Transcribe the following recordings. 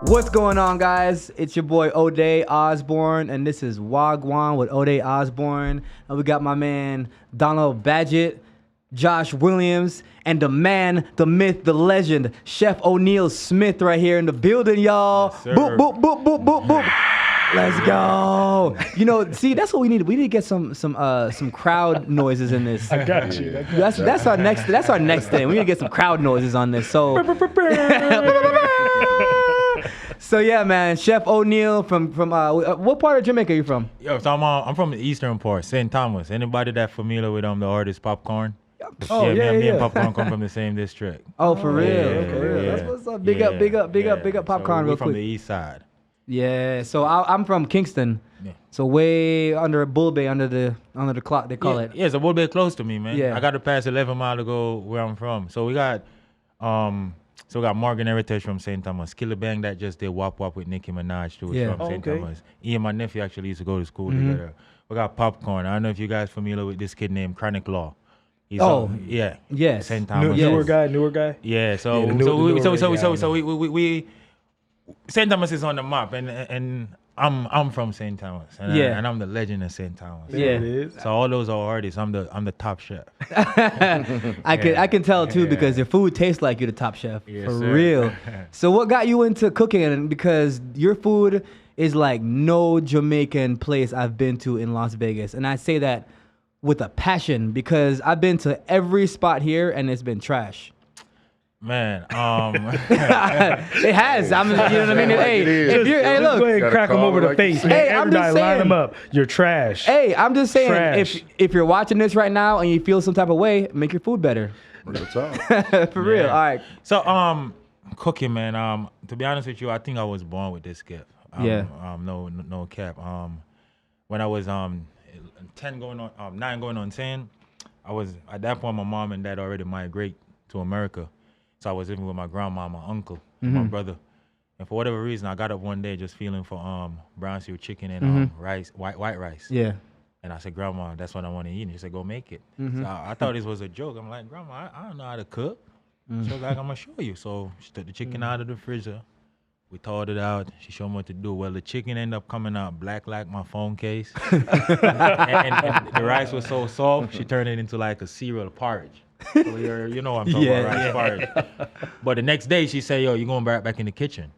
What's going on, guys? It's your boy O'Day Osborne, and this is Gwaan with O'Day Osborne. And we got my man Donald Badgett, Josh Williams, and the man, the myth, the legend, Chef Oneal Smith right here in the building, y'all. Yes, boop, boop, boop, boop, boop, boop. Let's go. You know, see, that's what we need. We need to get some crowd noises in this. I got you. That's our next thing. We need to get some crowd noises on this. So So yeah, man, Chef Oneal from what part of Jamaica are you from? Yo, so I'm from the eastern part, St. Thomas. Anybody that familiar with the artist Popcorn? Oh, Me and Popcorn come from the same district. Oh, for real? Yeah, For real. yeah. That's what's up. Big up Popcorn So real we're from the quick. east side. Yeah, so I'm from Kingston. Yeah. So way under Bull Bay, under the clock they call it. Yeah, it's a little bit close to me, man. Yeah. I got to pass 11 miles to go where I'm from. So we got Morgan Heritage from St. Thomas. Killer Bang that just did Wop Wop with Nicki Minaj too. Yeah. From St. okay. Thomas. Ian, my nephew, actually used to go to school together. We got Popcorn. I don't know if you guys familiar with this kid named Chronic Law. He's yeah. Yes. St. Thomas. Newer guy. Yeah, so Yeah, we St. Thomas is on the map, and I'm from St. Thomas, and Yeah. and I'm the legend of St. Thomas. There Yeah. it is. So all those are artists. I'm the top chef. I can tell too because your food tastes like you're the top chef. Yes, for sir. real. So what got you into cooking? Because your food is like no Jamaican place I've been to in Las Vegas. And I say that with a passion because I've been to every spot here and it's been trash. Man, It has. You know what I mean? Hey, if you're, hey, Just go look. ahead and crack them over the face, man. Hey, I'm just Everybody line saying. them up. You're trash. Hey, I'm just saying, Trash. if you're watching this right now and you feel some type of way, make your food better. Real talk. For real. Yeah. All right. so cooking, man. To be honest with you, I think I was born with this gift. Yeah. No cap. When I was 9 going on 10, I was at that point. My mom and dad already migrated to America. So I was living with my grandma, my uncle, and my brother. And for whatever reason, I got up one day just feeling for brown stew chicken and rice, white rice. Yeah. And I said, Grandma, that's what I want to eat. And she said, go make it. So I thought this was a joke. I'm like, Grandma, I don't know how to cook. She was like, I'm going to show you. So she took the chicken out of the freezer. We thawed it out. She showed me what to do. Well, the chicken ended up coming out black like my phone case. and the rice was so soft, she turned it into like a cereal porridge. So you know what I'm talking about, rice porridge. But the next day, she said, yo, you're going back in the kitchen.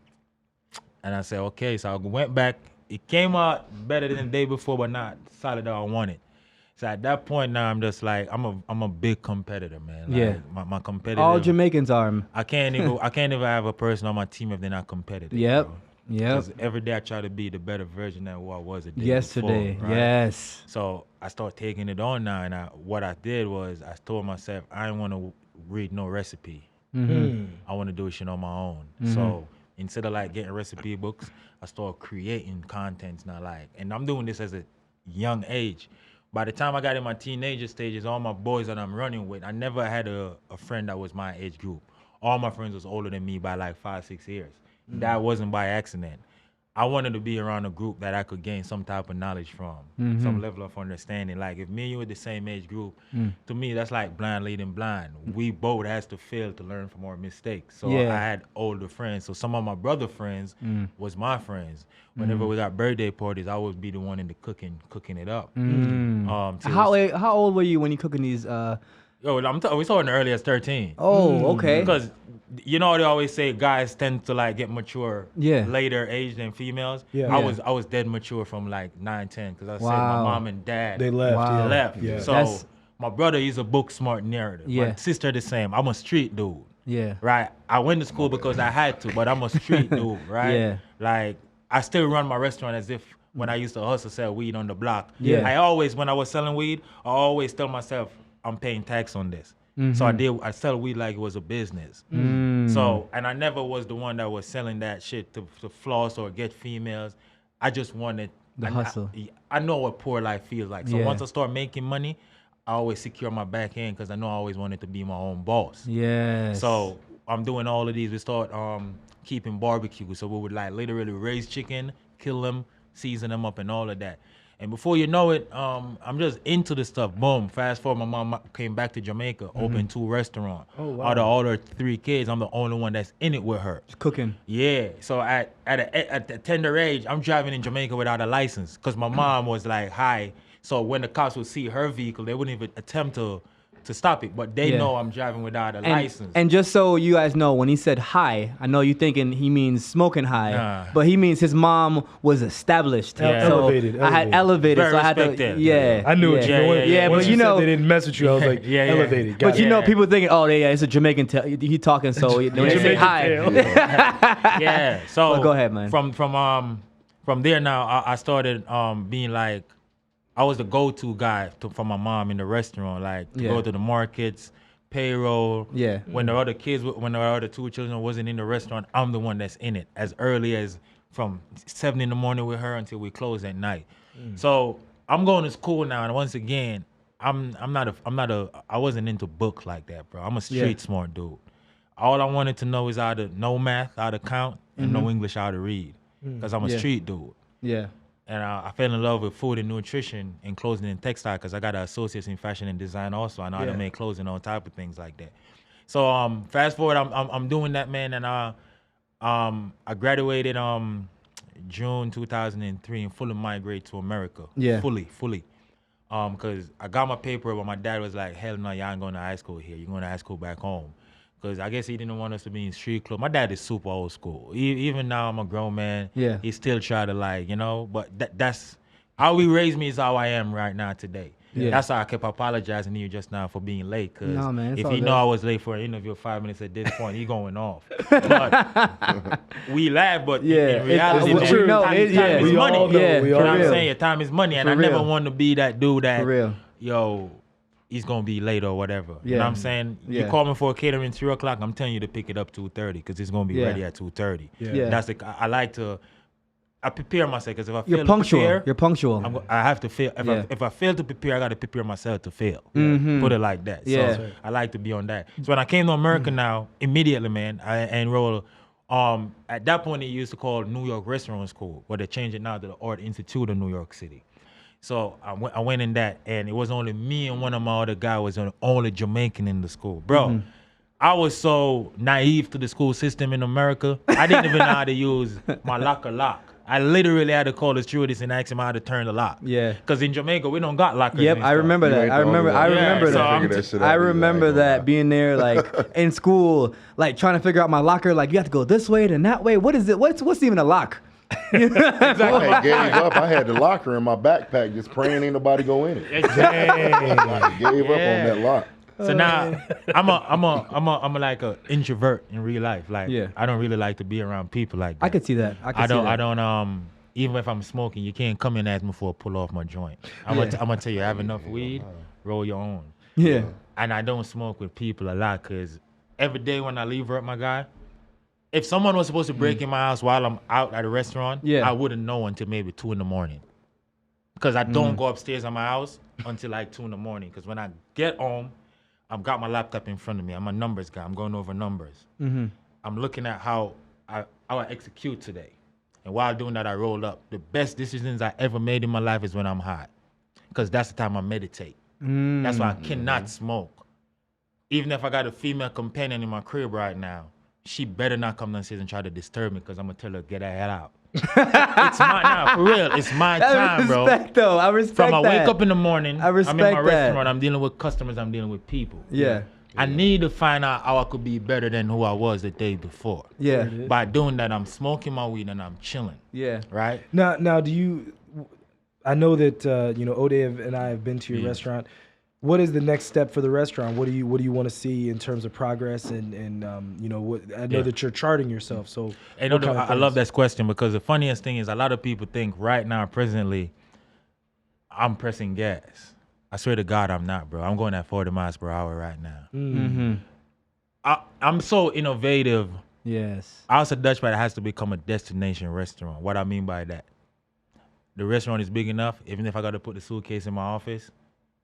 And I said, okay. So I went back. It came out better than the day before, but not solid how I wanted. So at that point now, I'm just like, I'm a big competitor, man. Like, Yeah. My competitive. All Jamaicans are. I can't even have a person on my team if they're not competitive. Yep. Bro. Yep. 'Cause every day I try to be the better version than who I was the day Yesterday. before, right? Yes. So I started taking it on now, and what I did was I told myself I didn't want to read no recipe. I want to do shit on my own. So instead of like getting recipe books, I started creating contents now. And I'm doing this as a young age. By the time I got in my teenager stages, all my boys that I'm running with, I never had a friend that was my age group. All my friends was older than me by like 5-6 years. That wasn't by accident. I wanted to be around a group that I could gain some type of knowledge from, some level of understanding. Like if me and you were the same age group, to me that's like blind leading blind. We both has to fail to learn from our mistakes. So Yeah. I had older friends. So some of my brother friends was my friends. Whenever we got birthday parties, I would be the one in the cooking it up. How old were you when you cooking these? We started early as 13. Oh, okay. Because you know they always say guys tend to like get mature Yeah. later age than females. Yeah. I was dead mature from like 9-10 because I said my Wow. mom and dad They left. Wow. Yeah. left. Yeah. So That's- my brother is a book smart narrative. Yeah. My sister the same. I'm a street dude. Yeah. Right. I went to school because I had to, but I'm a street dude. Right. Yeah. Like I still run my restaurant as if when I used to hustle sell weed on the block. Yeah. When I was selling weed, I always tell myself I'm paying tax on this. So I sell weed like it was a business. So, and I never was the one that was selling that shit to floss or get females. I just wanted The hustle. I know what poor life feels like. So Yeah. once I start making money, I always secure my back end because I know I always wanted to be my own boss. Yes. So I'm doing all of these. We start keeping barbecue. So we would like literally raise chicken, kill them, season them up and all of that. And before you know it, I'm just into the stuff. Boom. Fast forward, my mom came back to Jamaica, opened 2 restaurants. Oh, wow. Out of all her 3 kids, I'm the only one that's in it with her. Just cooking. Yeah. So at a tender age, I'm driving in Jamaica without a license because my mom was like, hi. So when the cops would see her vehicle, they wouldn't even attempt to stop it. But they know I'm driving without a license. And just so you guys know, when he said high, I know you're thinking he means smoking high, Nah. but he means his mom was established. Yeah. So Elevated, I had elevated, Very so I had to, respected. yeah. I knew what you Yeah, were. yeah, yeah. Once But you know, said they didn't mess with you. I was like, Yeah, yeah. elevated. But Got you it. know, people thinking, oh, yeah, it's a Jamaican. He talking, so when they say Jamaican hi, tale. Yeah. So Well, go ahead, man. From there now, I started being like, I was the go-to guy for my mom in the restaurant, like to go to the markets, payroll. Yeah. When the other when the other 2 children wasn't in the restaurant, I'm the one that's in it as early as from 7 in the morning with her until we close at night. So I'm going to school now, and once again, I wasn't into book like that, bro. I'm a street smart dude. All I wanted to know is how to know math, how to count, and know English, how to read, because I'm a street dude. yeah, And I fell in love with food and nutrition and clothing and textile because I got an associates in fashion and design also. I know how to make clothing, all type of things like that. So fast forward, I'm doing that, man, and I graduated June 2003 and fully migrated to America. Yeah. Fully. Because I got my paper, but my dad was like, hell no, y'all ain't going to high school here. You're going to high school back home. Because I guess he didn't want us to be in street clothes. My dad is super old school. Even now I'm a grown man. Yeah. He still try to but that's how he raised me is how I am right now today. Yeah. That's how I kept apologizing to you just now for being late. Because No, man, it's if all he good. know I was late for an interview 5 minutes at this point, he going off. But we laugh, but Yeah, in reality, it's man, true. No, time it- yeah. is We money. all know, Yeah, we You all know what know. I'm saying? Your time is money. And For I never real. want to be that dude that, For real. yo, he's going to be late or whatever. You Yeah. know what I'm saying? Yeah. You call me for a catering 3 o'clock, I'm telling you to pick it up 2:30 because it's going to be Yeah. ready at 2:30. Yeah. That's I like to, I prepare myself because if I fail You're punctual. to prepare, You're punctual. I have to fail. Yeah. If I fail to prepare, I got to prepare myself to fail. Mhm. Put it like that. Yeah. So I like to be on that. So when I came to America now, immediately, man, I enrolled. At that point, they used to call New York Restaurant School, but they changed it now to the Art Institute of New York City. So I went in that, and it was only me and one of my other guys was the only Jamaican in the school. Bro, I was so naive to the school system in America. I didn't even know how to use my locker lock. I literally had to call the stewardess and ask him how to turn the lock. Yeah. Because in Jamaica, we don't got lockers. Yep, and I stuff. remember You that. ain't I the only remember. one. I Yeah, remember so that. I'm Figure that shit out, I dude. remember ain't gonna that lie. being there, like in school, like trying to figure out my locker. Like you have to go this way then that way. What is it? What's even a lock? I had gave up. I had the locker in my backpack, just praying ain't nobody go in it. I gave up on that lock. So now I'm a like a introvert in real life. Like Yeah. I don't really like to be around people like that. I could see that. I don't even if I'm smoking, you can't come in and ask me for a pull off my joint. I'm gonna tell you, I have enough weed, roll your own. Yeah. And I don't smoke with people a lot because every day when I leave work, my guy, if someone was supposed to break in my house while I'm out at a restaurant, Yeah. I wouldn't know until maybe 2 a.m. Because I don't go upstairs at my house until like 2 a.m. Because when I get home, I've got my laptop in front of me. I'm a numbers guy. I'm going over numbers. Mm-hmm. I'm looking at how I execute today. And while doing that, I roll up. The best decisions I ever made in my life is when I'm high. Because that's the time I meditate. That's why I cannot smoke. Even if I got a female companion in my crib right now, she better not come downstairs and try to disturb me because I'm going to tell her, get her head out. It's my, nah, for real, it's my time, bro. Though. I respect From I that. wake up in the morning, I respect I'm in my that. restaurant, I'm dealing with customers, I'm dealing with people. Yeah. I need to find out how I could be better than who I was the day before. Yeah. By doing that, I'm smoking my weed and I'm chilling, Yeah. right? Now, do you? I know that Ode and I have been to your restaurant. What is the next step for the restaurant? What do you want to see in terms of progress and what? I know that you're charting yourself. So And what kind of I love things? that question because the funniest thing is a lot of people think right now, presently, I'm pressing gas. I swear to God, I'm not, bro. I'm going at 40 miles per hour right now. Mm-hmm. I'm so innovative. Yes. House of Dutch Pie has to become a destination restaurant. What I mean by that, the restaurant is big enough. Even if I got to put the suitcase in my office,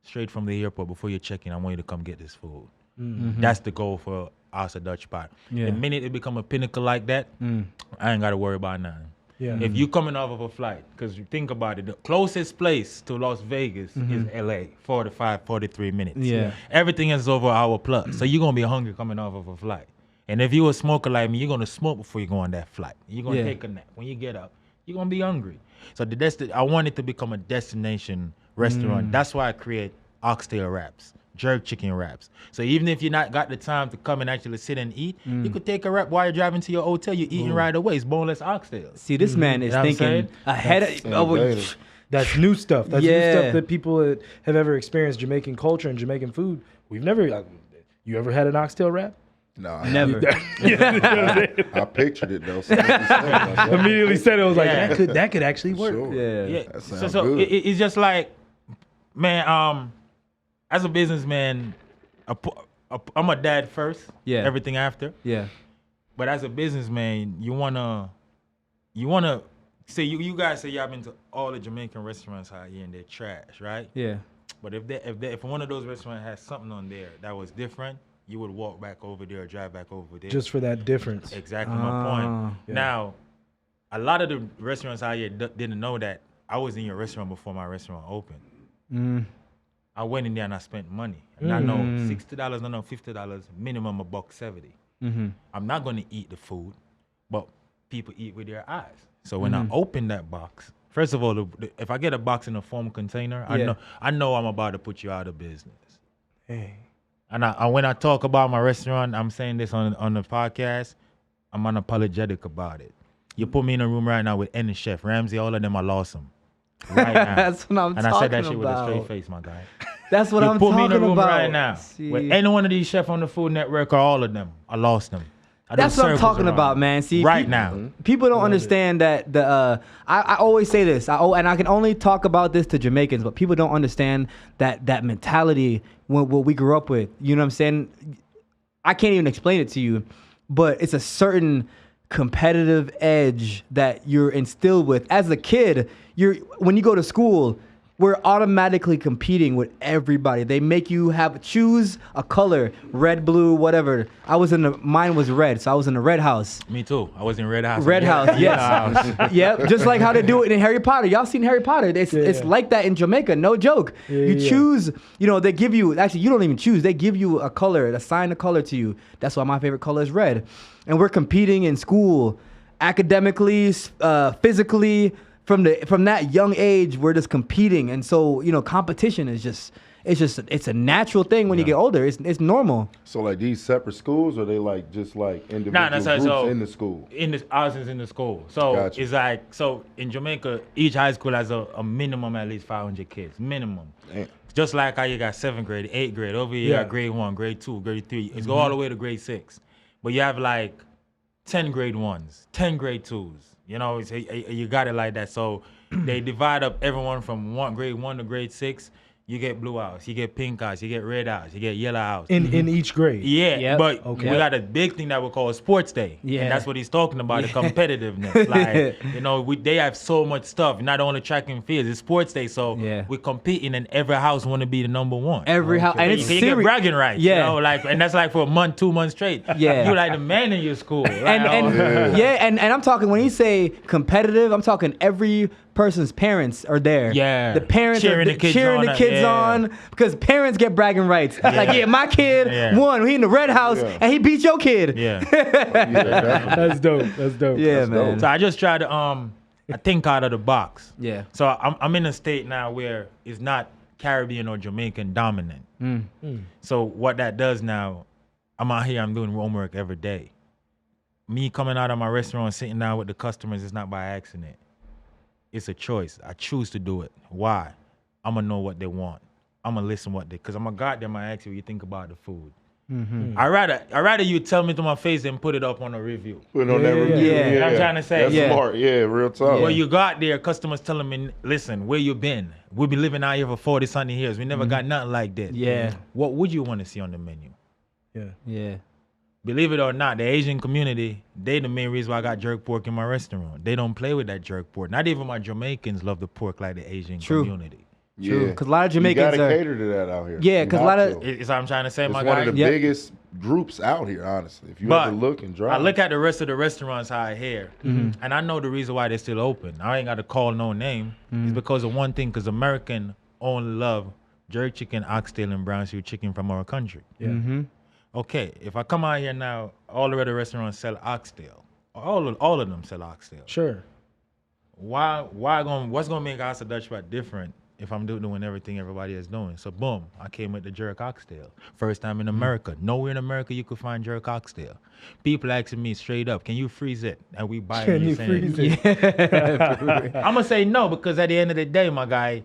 straight from the airport before you check in, I want you to come get this food. That's the goal for House of Dutch Pie. Yeah. The minute it become a pinnacle like that, I ain't got to worry about nothing. Yeah. If you coming off of a flight, because you think about it, the closest place to Las Vegas is LA, 43 minutes. Yeah. Everything is over an hour plus. So you're going to be hungry coming off of a flight. And if you a smoker like me, you're going to smoke before you go on that flight. You're going to take a nap. When you get up, you're going to be hungry. So I want it to become a destination restaurant. That's why I create oxtail wraps, jerk chicken wraps. So even if you're not got the time to come and actually sit and eat, you could take a wrap while you're driving to your hotel. You're eating right away. It's boneless oxtails. See, this man is You know what I'm thinking saying? ahead of. That's new stuff. That's new Yeah. stuff that people that have ever experienced Jamaican culture and Jamaican food. We've never. You ever had an oxtail wrap? No, Never. I pictured it though. So Immediately said it. I was like, Yeah. that could actually work. Sure. Yeah. Yeah. That So, sounds so good. it's just like, man, as a businessman, I'm a dad first. Yeah. Everything after. Yeah. But as a businessman, you wanna say you guys say y'all been to all the Jamaican restaurants out here and they're trash, right? Yeah. But if one of those restaurants has something on there that was different, you would walk back over there or drive back over there. Just for that difference. Exactly my point. Yeah. Now, a lot of the restaurants out here didn't know that I was in your restaurant before my restaurant opened. I went in there and I spent money. And I know $60, I know $50, minimum $1.70. I'm not going to eat the food, but people eat with their eyes. So when I open that box, first of all, if I get a box in a foam container, I know I'm about to put you out of business. Hey. And when I talk about my restaurant, I'm saying this on the podcast, I'm unapologetic about it. You put me in a room right now with any chef, Ramsey, all of them, I lost them. Right now. That's what I'm and I said that shit talking with a about. straight face, my guy. That's what You I'm put me talking in a room about. right now See? with any one of these chefs on the Food Network or all of them, I lost them. I do That's what I'm circles talking around about, them. man. See, right now. people don't understand that I always say this, and I can only talk about this to Jamaicans, but people don't understand that mentality what we grew up with. You know what I'm saying? I can't even explain it to you, but it's a certain competitive edge that you're instilled with as a kid. When you go to school, we're automatically competing with everybody. They make you choose a color, red, blue, whatever. Mine was red, so I was in the red house. Me too. I was in Red House. Red House, yes. Yep, just like how they do it in Harry Potter. Y'all seen Harry Potter. It's like that in Jamaica, no joke. You choose, they give you, actually you don't even choose. They give you a color, assign a color to you. That's why my favorite color is red. And we're competing in school, academically, physically. From that young age, we're just competing. And so, competition is it's a natural thing when you get older. It's normal. So like these separate schools, or they like just like individual groups in the school? Ours is in the school. So Gotcha. it's like, so in Jamaica, each high school has a minimum at least 500 kids, minimum. Damn. Just like how you got 7th grade, 8th grade, over here you got grade 1, grade 2, grade 3. It's go all the way to grade 6. But you have like 10 grade 1s, 10 grade 2s. You got it like that. So they divide up everyone from grade 1 to grade 6. You get blue house, you get pink house, you get red house, you get yellow house. In each grade. Yeah, Yep. but Okay. we got a big thing that we call sports day. Yeah. And that's what he's talking about, the competitiveness. Like, they have so much stuff, not only track and field, it's sports day. So we're competing and every house want to be the number one. Every house, and it's So you get serious. bragging rights. Yeah. And that's like for a month, 2 months straight. Yeah. You're like the man in your school. Like, And I'm talking, when you say competitive, I'm talking every person's parents are there. Yeah. The parents Cheering are the kids cheering on, the kids yeah. on, because parents get bragging rights. Like, my kid won. He in the red house and he beat your kid. Yeah. That's dope. That's dope. Yeah, That's man. dope. So I just try to I think out of the box. Yeah. So I'm in a state now where it's not Caribbean or Jamaican dominant. So what that does now, I'm out here, I'm doing homework every day. Me coming out of my restaurant, sitting down with the customers, it's not by accident. It's a choice. I choose to do it. Why? I'm gonna know what they want. I'm gonna listen because I'm gonna goddamn ask you what you think about the food. I rather you tell me to my face than put it up on a review. Put it on that review. Yeah. You know what I'm trying to say? That's Yeah. smart. Yeah, real talk. When you got there, customers telling me, listen, where you been? We've been living out here for 40 something years. We never got nothing like that. Yeah. What would you want to see on the menu? Yeah. Believe it or not, the Asian community, they the main reason why I got jerk pork in my restaurant. They don't play with that jerk pork. Not even my Jamaicans love the pork like the Asian community. True. Yeah. Because a lot of You Jamaicans gotta are. cater to that out here. Yeah, You 'cause a lot have of- to. It's what I'm trying to say, It's my one guy. of the Yep. biggest groups out here, honestly. If you But ever look and drive. I look at the rest of the restaurants out here, and I know the reason why they're still open. I ain't got to call no name. It's because of one thing, because American only love jerk chicken, oxtail, and brown stew chicken from our country. Mm-hmm. Okay, if I come out here now, all the other restaurants sell oxtail. All of them sell oxtail. Sure. What's gonna make House of Dutch Spot different if I'm doing everything everybody is doing? So boom, I came with the jerk oxtail. First time in America. Nowhere in America you could find jerk oxtail. People asking me straight up, can you freeze it? And we buy it. Can and you saying, freeze it? I'm gonna say no, because at the end of the day, my guy,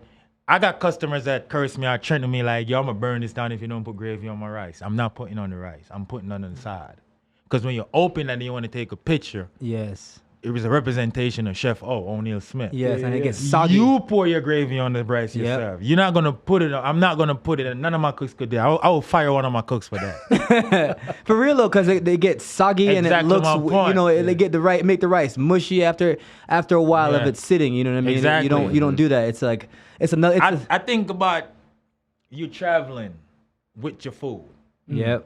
I got customers that curse me out, threaten me like, yo, I'm gonna burn this down if you don't put gravy on my rice. I'm not putting on the rice. I'm putting on the side. Because when you're open and you want to take a picture, Yes. it was a representation of Chef Oneal Smith. Yes, and yeah. it gets soggy. You pour your gravy on the rice Yep. yourself. You're not gonna put it. I'm not gonna put it. None of my cooks could do. I will fire one of my cooks for that. For real though, because they get soggy and it Exactly looks, my point. you know, they get make the rice mushy after a while of Yeah. it sitting. You know what I mean? Exactly. You don't do that. It's like it's another. I think about you traveling with your food. Yep.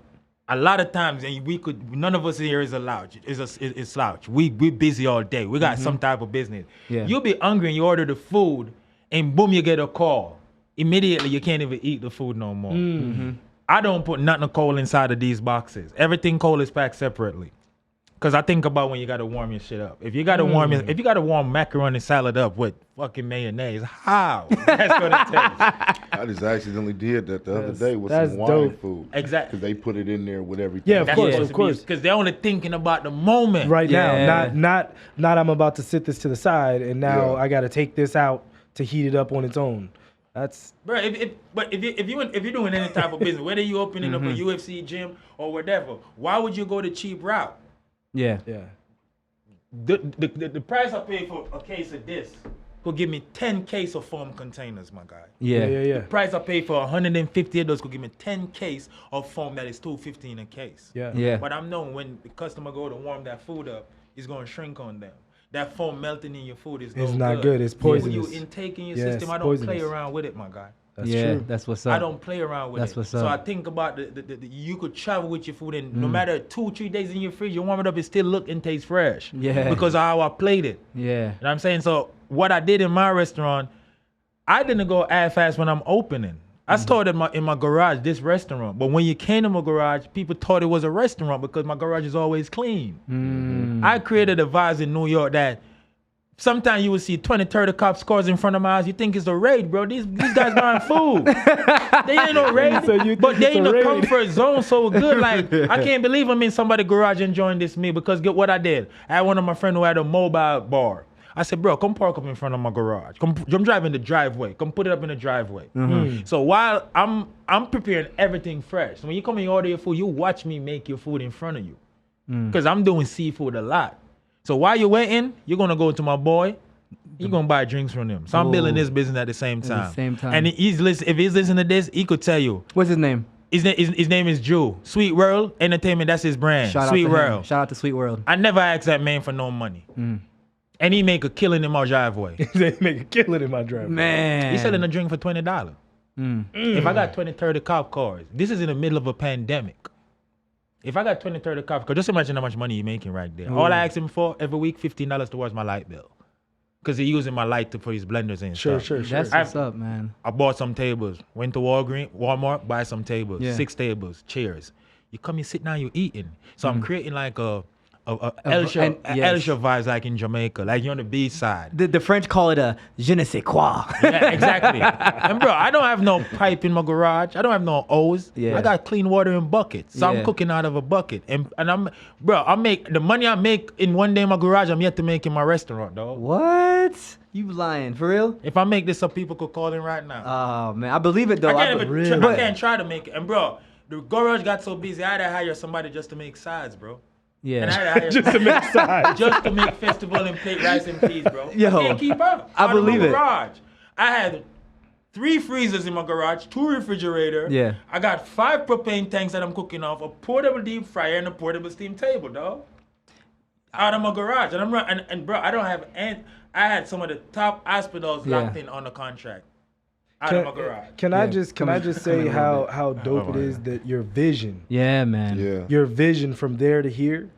A lot of times, and none of us here is a slouch. We busy all day. We got some type of business. Yeah. You'll be hungry and you order the food, and boom, you get a call. Immediately, you can't even eat the food no more. I don't put nothing cold inside of these boxes. Everything cold is packed separately. Cause I think about when you gotta warm your shit up. If you gotta warm macaroni salad up with fucking mayonnaise, how? That's gonna taste. I just accidentally did that the other day with that's some wine dope. food. Exactly. Because they put it in there with everything. Yeah, of course, of course. Because they're only thinking about the moment. Right Yeah. now, not I'm about to sit this to the side and now Yeah. I got to take this out to heat it up on its own. That's Bro, if you're doing any type of business, whether you opening up a UFC gym or whatever, why would you go the cheap route? Yeah. yeah. The price I pay for a case of this could give me 10 case of foam containers, my guy. Yeah. The price I pay for 150 of those could give me 10 case of foam that is $2.15 a case. Yeah. Yeah. But I'm knowing when the customer go to warm that food up, it's gonna shrink on them. That foam melting in your food is It's no not good. It's What poisonous. you intake in your Yeah, system, it's I don't play poisonous. around with it, my guy. That's Yeah, true. that's what's up. I don't play around with That's it. what's So I up. think about you could travel with your food and no matter 2-3 days in your fridge, you warm it up, it still look and taste fresh. Yeah. Because of how I played it. Yeah. You know what I'm saying? So what I did in my restaurant, I didn't go ad fast when I'm opening. I started in my garage, this restaurant. But when you came to my garage, people thought it was a restaurant because my garage is always clean. I created a vibe in New York that sometimes you will see 20, 30 cop cars in front of my house. You think it's a raid, bro. These guys buying food. They ain't no raid, So you but think they it's in a the raid. comfort zone so good. Like, I can't believe I'm in somebody's garage enjoying this meal because get what I did. I had one of my friends who had a mobile bar. I said, bro, come park up in front of my garage. I'm driving the driveway. Come put it up in the driveway. So while I'm preparing everything fresh. So when you come and you order your food, you watch me make your food in front of you. Because I'm doing seafood a lot. So while you're waiting, you're going to go to my boy. You're going to buy drinks from him. So I'm building this business at the same time. And if he's listening to this, he could tell you. What's his name? His name is Drew. Sweet World Entertainment, that's his brand. Sweet World. Shout out to Sweet World. I never asked that man for no money. And he make a killing in my driveway. They make a killing in my driveway. Man. He's selling a drink for $20. If I got 20, 30 cop cars, this is in the middle of a pandemic. If I got 20, 30 cop cars, just imagine how much money you're making right there. All I ask him for every week, $15 towards my light bill. Because he's using my light for his blenders and Sure, stuff. sure, sure. That's what's up, man. I bought some tables. Went to Walmart, buy some tables. Yeah. 6 tables, chairs. You come, you sit down, you eating. So I'm creating like a Elsha vibes like in Jamaica, like you're on the beach side. The French call it a je ne sais quoi. Yeah, exactly. And bro, I don't have no pipe in my garage. I don't have no hose. Yeah. I got clean water in buckets. So Yeah. I'm cooking out of a bucket. And I make the money I make in one day in my garage, I'm yet to make in my restaurant, dog. What? You lying? For real? If I make this up, people could call in right now. Oh, man. I believe it, though. I can't even really? I can't try to make it. And bro, the garage got so busy, I had to hire somebody just to make sides, bro. Yeah. And I had to hire Just to make sides. just to make festival and plate rice and peas, bro. Yo, I can't keep up. I Out of my believe it. garage. I had 3 freezers in my garage, 2 refrigerators. Yeah. I got 5 propane tanks that I'm cooking off, a portable deep fryer, and a portable steam table, dog. Out of my garage. And I'm and bro, I don't have I had some of the top hospitals locked in on the contract. out of my garage. Can I just say how dope it is that your vision, Yeah, man. Yeah. your vision from there to here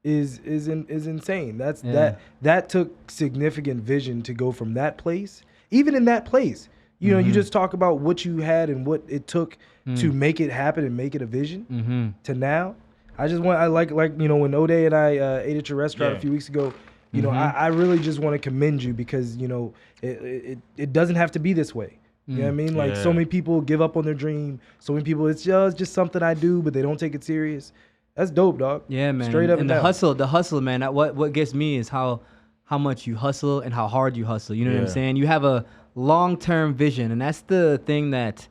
is insane. That took significant vision to go from that place, even in that place. You know, you just talk about what you had and what it took to make it happen and make it a vision to now. I like you know, when O'Day and I ate at your restaurant a few weeks ago, you know, I really just want to commend you because, you know, it doesn't have to be this way. You know what I mean? Like so many people give up on their dream. So many people, it's just something I do, but they don't take it serious. That's dope, dog. Yeah, man. Straight up and the down. hustle, man. What gets me is how much you hustle and how hard you hustle. You know what I'm saying? You have a long-term vision, and that's the thing that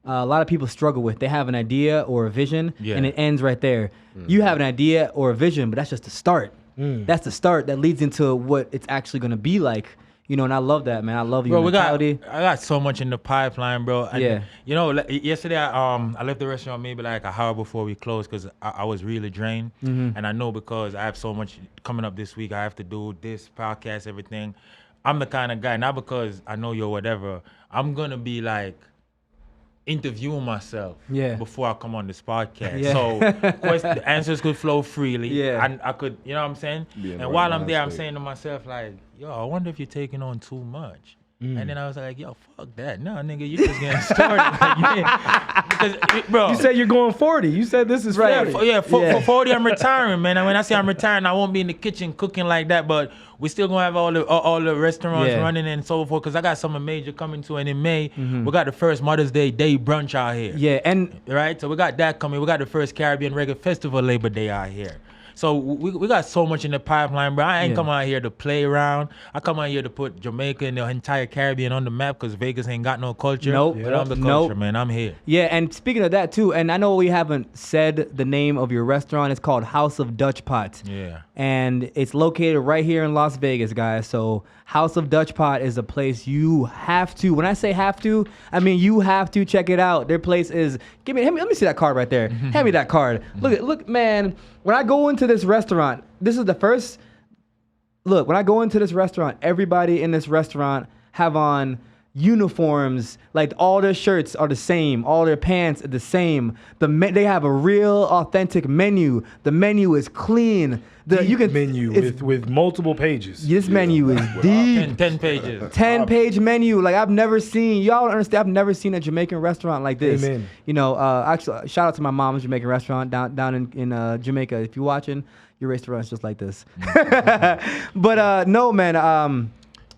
a lot of people struggle with. They have an idea or a vision, and it ends right there. You have an idea or a vision, but that's just the start. That's the start that leads into what it's actually going to be like. You know, and I love that, man. I love your mentality. I got so much in the pipeline, bro. And, you know, yesterday I left the restaurant maybe like an hour before we closed because I was really drained. And I know because I have so much coming up this week, I have to do this podcast, everything. I'm the kind of guy, not because I know you're whatever, I'm going to be like interviewing myself before I come on this podcast. So the answers could flow freely. And I could, you know what I'm saying? And while I'm there, I'm saying to myself like, yo, I wonder if you're taking on too much. And then I was like, yo, fuck that. No, nigga, you just getting started. Because, bro. You said you're going 40. You said this is 40. For 40, I'm retiring, man. And when I say I'm retiring, I won't be in the kitchen cooking like that, but we still gonna have all the restaurants running and so forth. Because I got something major coming to, and in May, we got the first Mother's Day brunch out here. Yeah, and right. So we got that coming. We got the first Caribbean Reggae Festival Labor Day out here. So we got so much in the pipeline, bro. I ain't come out here to play around. I come out here to put Jamaica and the entire Caribbean on the map because Vegas ain't got no culture. Nope. But I'm the culture, man. I'm here. Yeah, and speaking of that too, and I know we haven't said the name of your restaurant. It's called House of Dutch Pot. Yeah. And it's located right here in Las Vegas, guys. So House of Dutch Pot is a place you have to. When I say have to, I mean you have to check it out. Their place is. Let me see that card right there. Hand me that card. Look, man. When I go into this restaurant, this is the first. Look, when I go into this restaurant, everybody in this restaurant have on uniforms. Like all their shirts are the same, all their pants are the same. They have a real, authentic menu. The menu is clean. Menu with multiple pages. This menu is deep. 10 pages. 10-page menu. Like I've never seen. Y'all don't understand. I've never seen a Jamaican restaurant like this. Amen. You know, actually, shout out to my mom's Jamaican restaurant down in Jamaica. If you're watching, your restaurant's just like this. But no, man.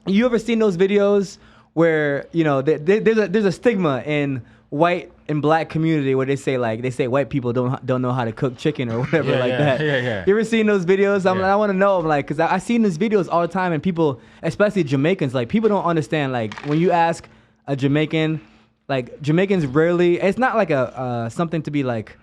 You ever seen those videos where you know there's a stigma in white and black community where they say white people don't know how to cook chicken or whatever that. Yeah. You ever seen those videos? I want to know, like, because I seen these videos all the time, and people, especially Jamaicans, like people don't understand. Like when you ask a Jamaican, like Jamaicans rarely. It's not like a something to be like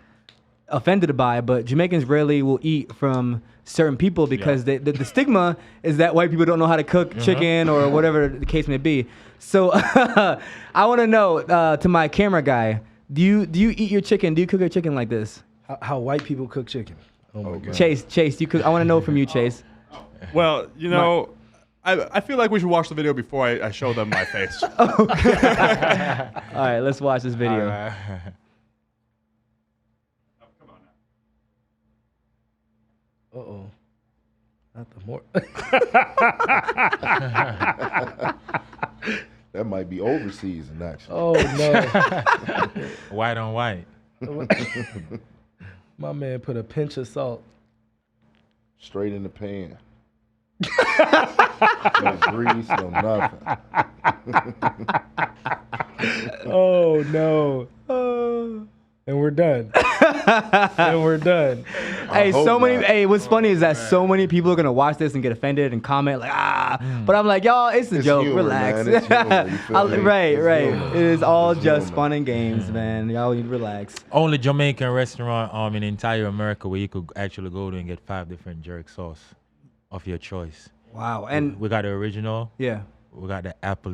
offended by, but Jamaicans rarely will eat from certain people because the stigma is that white people don't know how to cook chicken or whatever the case may be. So I want to know to my camera guy, do you eat your chicken? Do you cook your chicken like this? How white people cook chicken? Oh my God. Chase, you cook? I want to know from you, Chase. Well, you know, I feel like we should watch the video before I show them my face. All right, let's watch this video. Uh-oh. Not the more. That might be overseasoned, actually. Oh, no. White on white. My man put a pinch of salt. Straight in the pan. No grease, no nothing. Oh, no. And we're done. Hey, what's funny is that so many people are gonna watch this and get offended and comment like, but I'm like, y'all, it's a joke. Humor, relax. man. It's humor, you feel me? Right. Humor. It is all It's just humor. fun and games, man. Y'all need to relax. Only Jamaican restaurant in entire America where you could actually go to and get 5 different jerk sauce of your choice. Wow. And We got the original. yeah. We got the apple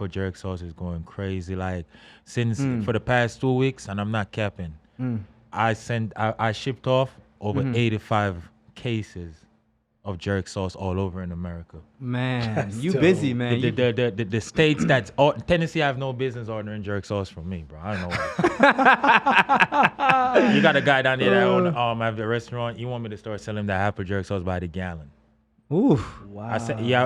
jerk sauce is going crazy. Like since for the past 2 weeks, and I'm not capping, I shipped off over 85 cases of jerk sauce all over in America. Man, you dope. busy, man. The states that's Tennessee have no business ordering jerk sauce from me, bro. I don't know why. You got a guy down there that own have the restaurant. You want me to start selling him that apple jerk sauce by the gallon? Oof. Wow.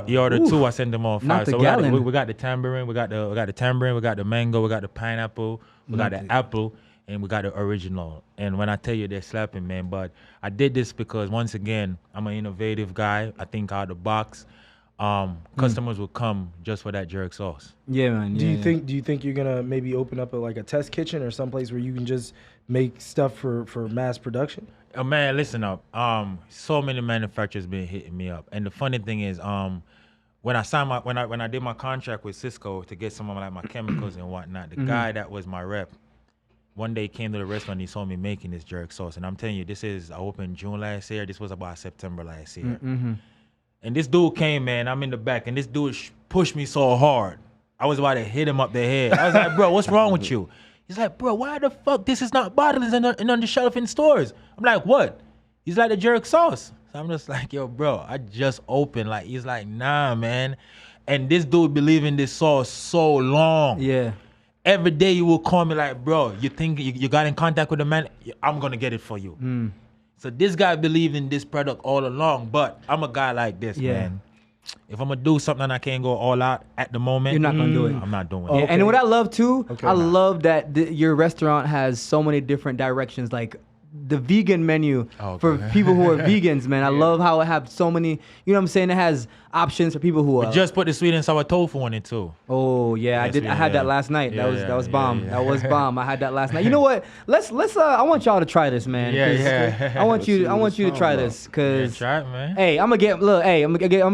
He ordered 2. I sent them all 5. Not the So gallon. we got the tambourine, we got the tambourine, we got the mango, we got the pineapple, we got the apple, and we got the original. And when I tell you they're slapping, man, but I did this because once again, I'm an innovative guy. I think out of the box. Customers will come just for that jerk sauce. Yeah, man. Do yeah. you think you're gonna maybe open up a test kitchen or someplace where you can just make stuff for mass production? Man, listen up. So many manufacturers been hitting me up, and the funny thing is, when I signed when I did my contract with Cisco to get some of my chemicals and whatnot, the guy that was my rep, one day came to the restaurant. He saw me making this jerk sauce, and I'm telling you, I opened June last year. This was about September last year. And this dude came, man. I'm in the back, and this dude pushed me so hard. I was about to hit him up the head. I was like, bro, what's wrong with you? He's like, bro, why the fuck this is not bottles and on the shelf in stores? I'm like, what? He's like, the jerk sauce. So I'm just like, yo, bro, I just opened. Like, he's like, nah, man. And this dude believe in this sauce so long. Yeah. Every day you will call me like, bro, you think you got in contact with the man? I'm going to get it for you. So this guy believed in this product all along, but I'm a guy like this, man. If I'm going to do something and I can't go all out at the moment, You're not going to do it. I'm not doing Yeah, it. and what I love too, I love that your restaurant has so many different directions, like the vegan menu for people who are vegans, man. I love how it have so many, you know what I'm saying? It has options for people who are. Just put the sweet and sour tofu on it too. Oh yeah, I did. I had that last night. That was bomb. That was bomb. I had that last night. You know what? Let's I want y'all to try this, man. I want you to try this, cause try it, man. Hey, I'm gonna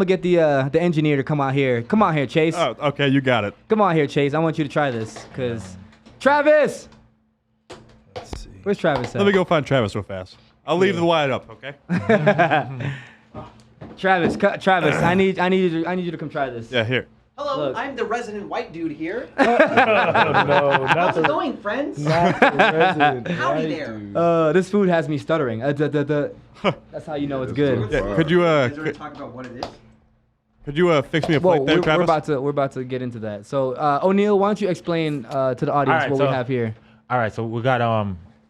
get the engineer to come out here. Come on here, Chase. Oh, okay, you got it. Come on here, Chase. I want you to try this, cause Travis. Let's see. Where's Travis at? Let me go find Travis real fast. I'll leave the wide up, okay? Travis, I need you to come try this. Yeah, here. Hello, Look. I'm the resident white dude here. No, not How's it the, going, friends? not the resident. Howdy white there. dude. This food has me stuttering. That's how you know it's good. Yeah, could you Is there a talk about what it is? could you fix me a Whoa, plate there, Travis? we're about to get into that. So, Oneal, why don't you explain to the audience Alright, what so- we have here? All right, so we got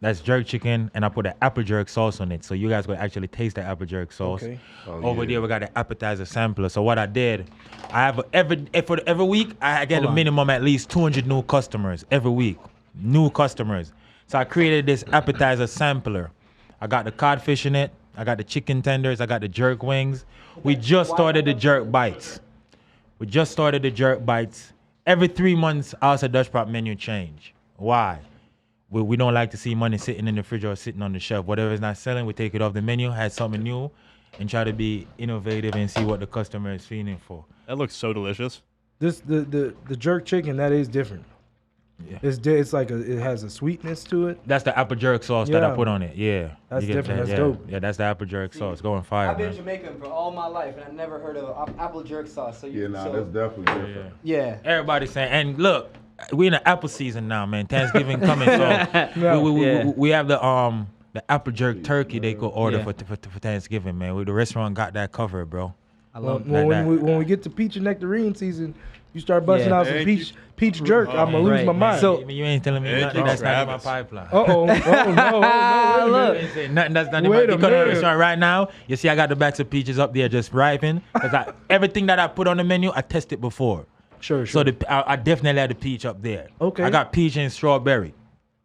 that's jerk chicken, and I put an apple jerk sauce on it, so you guys will actually taste the apple jerk sauce. Okay. Over there, we got the appetizer sampler. So what I did, I have every week I get a minimum at least 200 new customers every week, new customers. So I created this appetizer sampler. I got the codfish in it. I got the chicken tenders. I got the jerk wings. We just started the jerk bites. Every 3 months, our Dutch Prop menu change. Why? We don't like to see money sitting in the fridge or sitting on the shelf. Whatever is not selling, we take it off the menu, add something new, and try to be innovative and see what the customer is feeling for. That looks so delicious. This the jerk chicken, that is different. Yeah. It's like it has a sweetness to it. That's the apple jerk sauce that I Yeah. put on it. Yeah. That's You get different. that? That's Yeah. dope. Yeah, that's the apple jerk sauce. Going fire, I've been man. Jamaican for all my life, and I never heard of apple jerk sauce. So Yeah, that's definitely different. yeah. Everybody's saying, and look, we in the apple season now, man. Thanksgiving coming, so Yeah. we have the apple jerk turkey they could order Yeah. for Thanksgiving, man. The restaurant got that covered, bro. I love Well, that. when we get to peach and nectarine season, you start busting Yeah. out some Thank peach jerk. I'm gonna lose Right. my mind. So- You ain't telling me Hey, nothing that's not in my Travis. pipeline. oh no, wait a Look. minute. You ain't saying nothing that's not in my. Wait a You come to the minute. restaurant right now. You see, I got the bags of peaches up there just ripening. Cause everything that I put on the menu, I tested before. Sure. So I definitely had the peach up there. Okay. I got peach and strawberry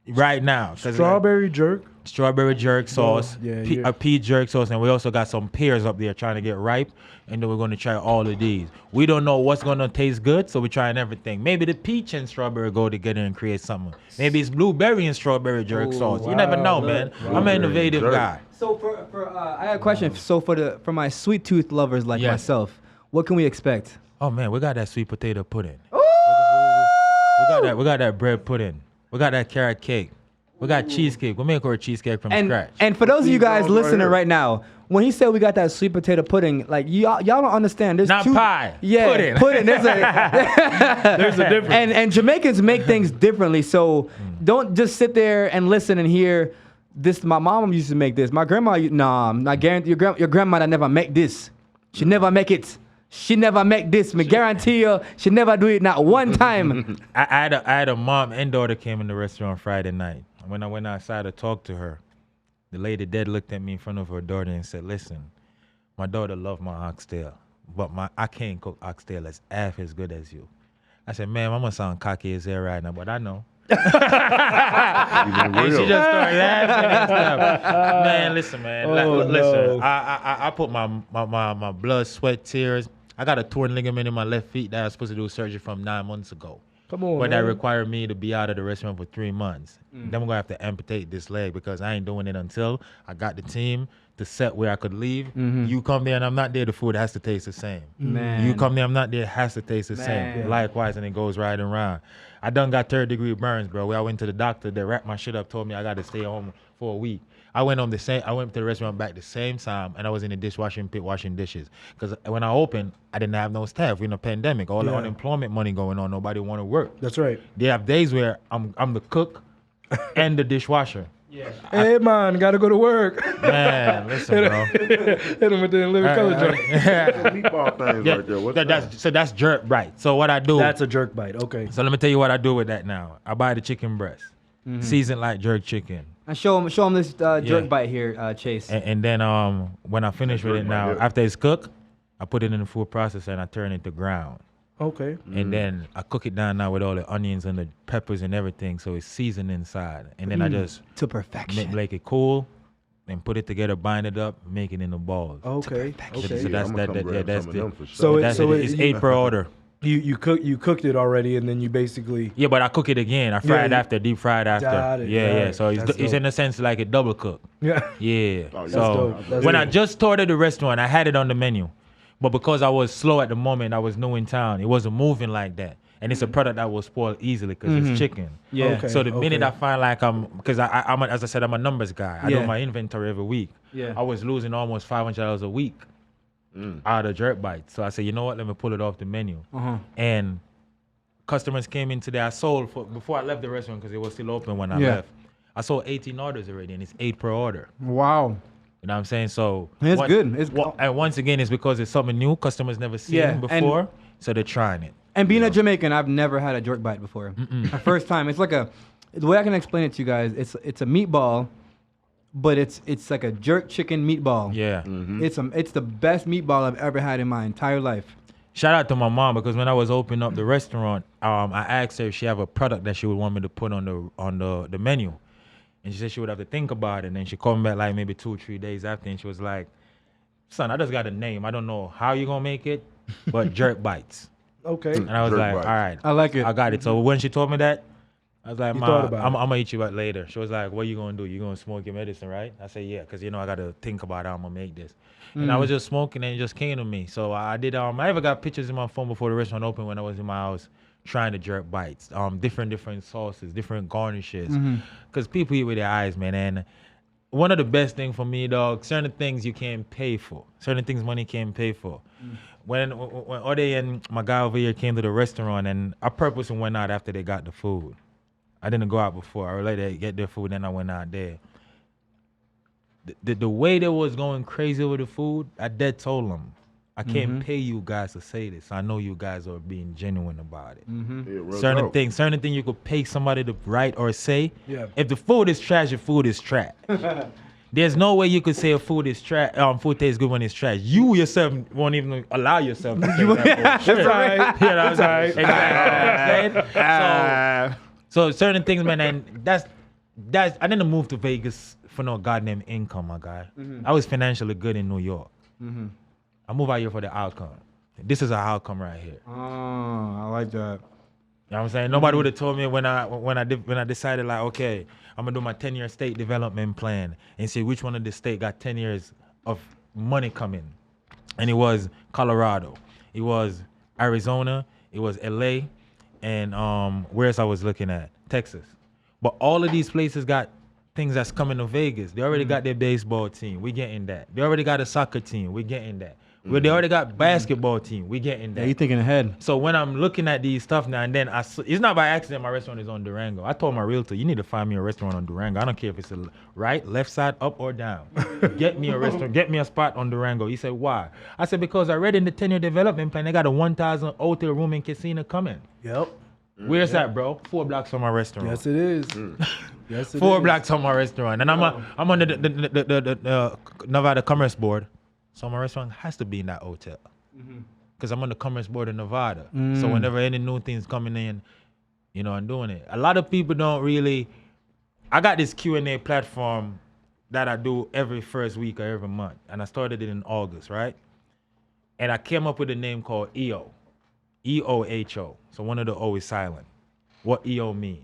right now. 'Cause Strawberry jerk. strawberry jerk sauce, yeah, a peach jerk sauce, and we also got some pears up there trying to get ripe, and then we're going to try all of these. We don't know what's going to taste good, so we're trying everything. Maybe the peach and strawberry go together and create something. Maybe it's blueberry and strawberry jerk sauce. You never know, man. I'm an innovative jerk. guy. So for I got a question. So for my sweet tooth lovers like Yes. myself, what can we expect? Oh man, we got that sweet potato pudding. We got that bread pudding. We got that carrot cake. We got cheesecake. We make our cheesecake from scratch. And for those of you guys Please, right listening here. right now, when he said we got that sweet potato pudding, like y'all don't understand. There's Not two, pie. Yeah, Pudding. There's a difference. And Jamaicans make things differently. So don't just sit there and listen and hear this. My mom used to make this. My grandma, I guarantee your grandma that never make this. She never make it. She never make this. Me guarantee you, she never do it not one time. I had a mom and daughter came in the restaurant Friday night. When I went outside to talk to her, the lady dead looked at me in front of her daughter and said, "Listen, my daughter loved my oxtail, but I can't cook oxtail as half as good as you." I said, "Ma'am, I'm gonna sound cocky as hell right now, but I know." Even And she real. just started laughing and stuff. Man, listen, man. Listen, no. I put my blood, sweat, tears. I got a torn ligament in my left feet that I was supposed to do surgery from 9 months ago. Come on, But man. that required me to be out of the restaurant for 3 months. Then I'm gonna have to amputate this leg because I ain't doing it until I got the team to set where I could leave. You come there and I'm not there, the food has to taste the same. Man. You come there, I'm not there, it has to taste the Man. same. Likewise, and it goes right and round. I done got 3rd-degree burns, bro. Where I went to the doctor, they wrapped my shit up, told me I got to stay home for a week. I went to the restaurant back the same time, and I was in the dishwashing pit washing dishes. Because when I opened, I didn't have no staff. We're in a pandemic, all the Yeah. unemployment money going on. Nobody want to work. That's right. They have days where I'm the cook and the dishwasher. Hey, man, gotta go to work. Man, listen, bro. Hit him with the living color joint. Meatball things Yeah, right there. What's that? that's jerk, right? So what I do? That's a jerk bite. Okay. So let me tell you what I do with that now. I buy the chicken breast, seasoned like jerk chicken. And show him this jerk Yeah. bite here, Chase. And then when I finish with it now, after it's cooked, I put it in the food processor and I turn it to ground. Okay. And then I cook it down now with all the onions and the peppers and everything, so it's seasoned inside. And then I just To perfection. make it cool, and put it together, bind it up, make it into balls. Okay. So Okay. that's I'm gonna that. come grab That's some of the. them for sure. So it- That's so it. it- It's 8 per order. You cooked it already, and then you basically. Yeah, but I cook it again. I fry it you- after, deep fried after. Got it, Yeah, got yeah. it. So That's it's dope. in a sense like a double cook. Yeah. Yeah. Oh, that's So dope. That's when I dope. just started the restaurant, I had it on the menu, but because I was slow at the moment, I was new in town. It wasn't moving like that, and it's a product that will spoil easily because it's chicken. Yeah. Okay. So the minute I find like because I'm as I said, I'm a numbers guy. I Yeah. do my inventory every week. Yeah. I was losing almost $500 a week out of jerk bites. So I said, you know what? Let me pull it off the menu. And customers came in today. I sold before I left the restaurant because it was still open when I Yeah. left. I sold 18 orders already, and it's 8 per order. Wow. You know what I'm saying? So It's good. It's and once again, it's because it's something new. Customers never seen Yeah, before, so they're trying it. And being a Jamaican, I've never had a jerk bite before. My first time. It's like the way I can explain it to you guys. It's a meatball, but it's like a jerk chicken meatball. Yeah. It's the best meatball I've ever had in my entire life. Shout out to my mom because when I was opening up the restaurant, I asked her if she have a product that she would want me to put on the menu, and she said she would have to think about it. And then she called me back like maybe 2 or 3 days after, and she was like, "Son, I just got a name. I don't know how you gonna make it, but jerk bites." Okay. And I was Jerk like, bites. "All right, I like it. I got it." So when she told me that, I was like, You "Ma, thought about I'm it. gonna eat you out later." She was like, "What you gonna do? You gonna smoke your medicine, right?" I said, "Yeah, because I gotta think about how I'm gonna make this." And I was just smoking, and it just came to me. So I did. I ever got pictures in my phone before the restaurant opened when I was in my house trying to jerk bites, different sauces, different garnishes, because people eat with their eyes, man. And one of the best thing for me, dog, certain things you can't pay for, certain things money can't pay for. When Ode and my guy over here came to the restaurant, and I purposely went out after they got the food. I didn't go out before. I let they get their food, then I went out there. The way they was going crazy with the food, I dead told them, I can't pay you guys to say this. I know you guys are being genuine about it. Yeah, real Certain dope. things you could pay somebody to write or say. Yeah. If the food is trash, your food is trash. There's no way you could say a food is trash. Food tastes good when it's trash. You yourself won't even allow yourself to say that. That's right. You know what I'm That's saying? right. Exactly. what I'm saying? So certain things, man, and that's I didn't move to Vegas for no goddamn income, my guy. I was financially good in New York. I moved out here for the outcome. This is our outcome right here. Oh, I like that. You know what I'm saying? Nobody would have told me when I decided like, okay, I'm gonna do my 10-year state development plan and see which one of the state got 10 years of money coming. And it was Colorado, it was Arizona, it was LA, and where else I was looking at? Texas. But all of these places got things that's coming to Vegas. They already got their baseball team. We getting that. They already got a soccer team. We getting that. Where they already got basketball team. We getting Yeah, that. you thinking ahead. So when I'm looking at these stuff now and then, it's not by accident my restaurant is on Durango. I told my realtor, you need to find me a restaurant on Durango. I don't care if it's a right, left side, up or down. Get me a restaurant, get me a spot on Durango. He said, why? I said, because I read in the 10-year development plan, they got a 1,000 hotel room and casino coming. Yep. Where's that, bro? 4 blocks from my restaurant. Yes, it is. Yes, it 4 is. blocks from my restaurant. And I'm on the Nevada Commerce Board. So my restaurant has to be in that hotel. Because I'm on the Commerce Board of Nevada. So whenever any new things coming in, you know, I'm doing it. A lot of people don't really... I got this Q&A platform that I do every first week or every month. And I started it in August, right? And I came up with a name called EO. EOHO. So one of the O is silent. What EO mean?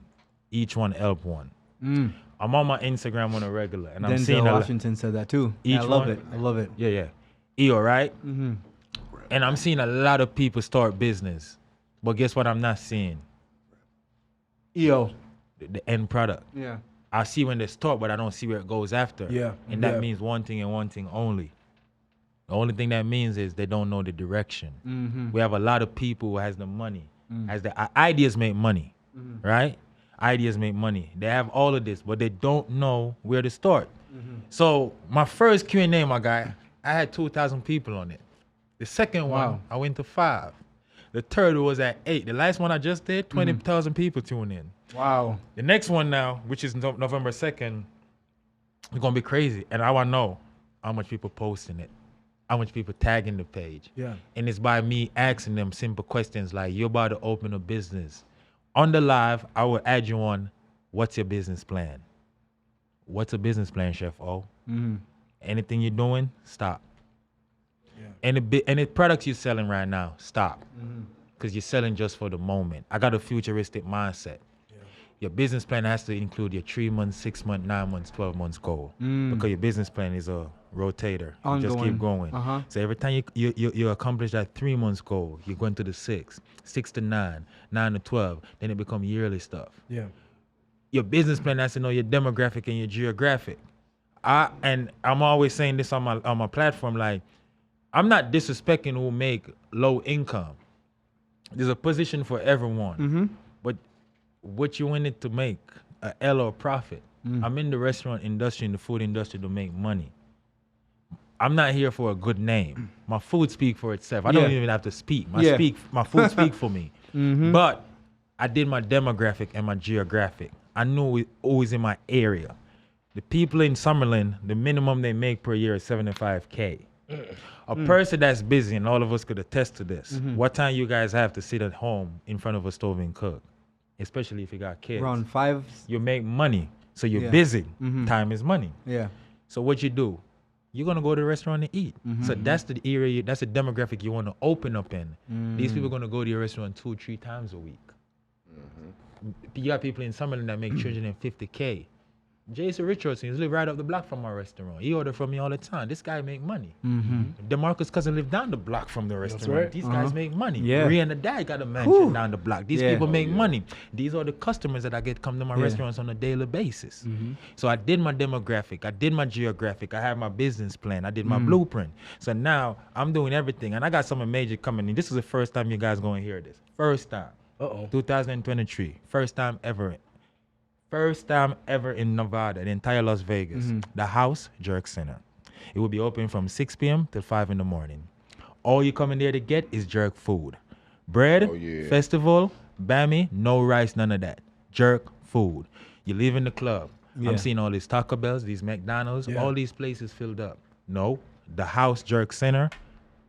Each one help one. I'm on my Instagram on a regular. And I'm seeing Denzel Washington said that too. Each I love one. it. I love it. Yeah. EO, right? And I'm seeing a lot of people start business. But guess what I'm not seeing? EO. The end product. Yeah. I see when they start, but I don't see where it goes after. Yeah. And that means one thing and one thing only. The only thing that means is they don't know the direction. We have a lot of people who has the money. Has the ideas make money, right? Ideas make money. They have all of this, but they don't know where to start. So my first Q&A, my guy, I had 2,000 people on it. The second one, I went to 5. The third was at 8. The last one I just did, 20,000 people tuned in. Wow. The next one now, which is November 2nd, it's gonna be crazy. And I wanna know how much people posting it, how much people tagging the page. Yeah. And it's by me asking them simple questions like, you're about to open a business. On the live, I will add you on, what's your business plan? What's a business plan, Chef O? Anything you're doing, stop. Any products you're selling right now, stop. Because you're selling just for the moment. I got a futuristic mindset. Your business plan has to include your 3 months, 6 months, 9 months, 12 months goal. Because your business plan is a rotator. You just keep going. So every time you accomplish that 3 months goal, you're going to the 6 to 9, 9 to 12. Then it becomes yearly stuff. Yeah. Your business plan has to know your demographic and your geographic. And I'm always saying this on my platform, like, I'm not disrespecting who make low income. There's a position for everyone. But what you in it to make, a L or a profit. I'm in the restaurant industry and the food industry to make money. I'm not here for a good name. My food speak for itself. I don't even have to speak. My food speak for me. But I did my demographic and my geographic. I knew it always in my area. The people in Summerlin, the minimum they make per year is $75K. A person that's busy, and all of us could attest to this. What time you guys have to sit at home in front of a stove and cook? Especially if you got kids. Around 5. You make money. So you're busy. Time is money. Yeah. So what you do? You're gonna go to the restaurant and eat. So that's the area, that's the demographic you want to open up in. These people are gonna go to your restaurant 2-3 times a week. You got people in Summerlin that make $350K. Jason Richardson, he live right up the block from my restaurant. He order from me all the time. This guy make money. DeMarcus' cousin live down the block from the restaurant. right. These guys make money. Yeah. Rhea and the dad got a mansion down the block. These people make money. These are the customers that I get come to my restaurants on a daily basis. So I did my demographic. I did my geographic. I have my business plan. I did my blueprint. So now I'm doing everything. And I got something major coming in. This is the first time you guys going to hear this. First time. 2023. First time ever. First time ever in Nevada, the entire Las Vegas, the House Jerk Center. It will be open from 6 p.m. till 5 in the morning. All you come in there to get is jerk food. Bread, festival, bammy, no rice, none of that. Jerk food. You leave in the club. I'm seeing all these Taco Bells, these McDonald's, all these places filled up. No, the House Jerk Center,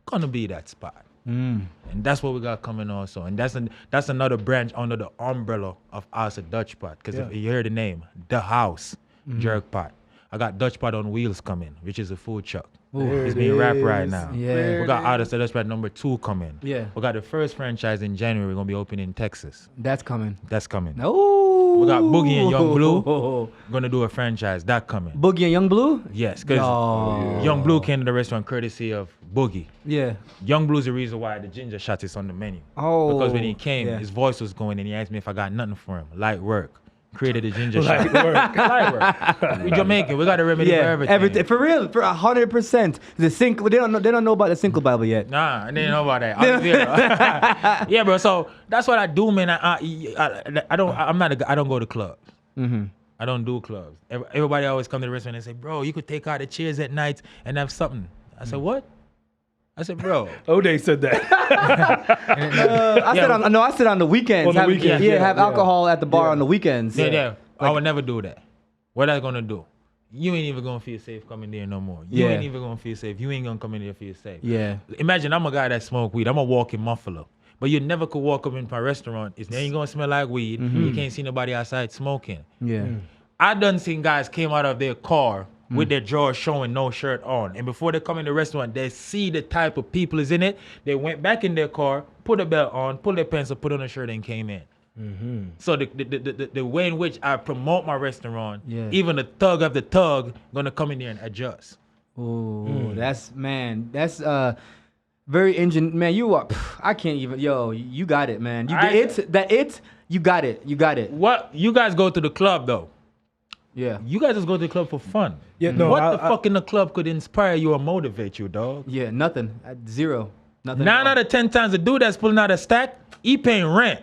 gonna be that spot. And that's what we got coming also. And that's another branch under the umbrella of us at Dutch Pot. Because if you hear the name, The House Jerk Pot. I got Dutch Pot on Wheels coming, which is a food truck. It's being wrapped right now. Yeah. We got Artist at Dutch Pot number 2 coming. Yeah. We got the first franchise in January. We're going to be opening in Texas. That's coming. That's coming. Oh. We got Boogie and Young Blue. Going to do a franchise. That coming. Boogie and Young Blue? Yes, because Young Blue came to the restaurant courtesy of Boogie. Yeah. Young Blue's the reason why the ginger shot is on the menu. Oh. Because when he came, yeah. his voice was going and he asked me if I got nothing for him. Light work. created the ginger Light shot. work. Light work. We Jamaican. We got a remedy for everything. For real, for 100%. The sync. They don't know about the Cinco Bible yet. Nah, I didn't know about that. I'm zero. Yeah, bro. So that's what I do, man. I don't go to clubs. I don't do clubs. Everybody always come to the restaurant and say, bro, you could take out the chairs at night and have something. I said, what? I said, bro. O'Day said that. I said on the weekends. On the weekends, have alcohol at the bar on the weekends. Yeah. I would never do that. What I gonna do? You ain't even gonna feel safe coming there no more. You ain't even gonna feel safe. You ain't gonna come in there feel safe. Yeah. Imagine I'm a guy that smoke weed. I'm a walking muffler. But you never could walk up in my restaurant. It ain't gonna smell like weed. You can't see nobody outside smoking. Yeah. I done seen guys came out of their car with their drawers showing, no shirt on. And before they come in the restaurant, they see the type of people is in it. They went back in their car, put a belt on, pulled their pants up, put on a shirt, and came in. So the way in which I promote my restaurant, even the thug of the thug gonna come in there and adjust. Ooh, that's very man. You are. I can't even. Yo, you got it, man. You got it. What you guys go to the club though? Yeah. You guys just go to the club for fun. Yeah, no, what the fuck in the club could inspire you or motivate you, dog? Yeah, nothing. Zero. Nothing. 9 out of 10 times the dude that's pulling out a stack, he paying rent.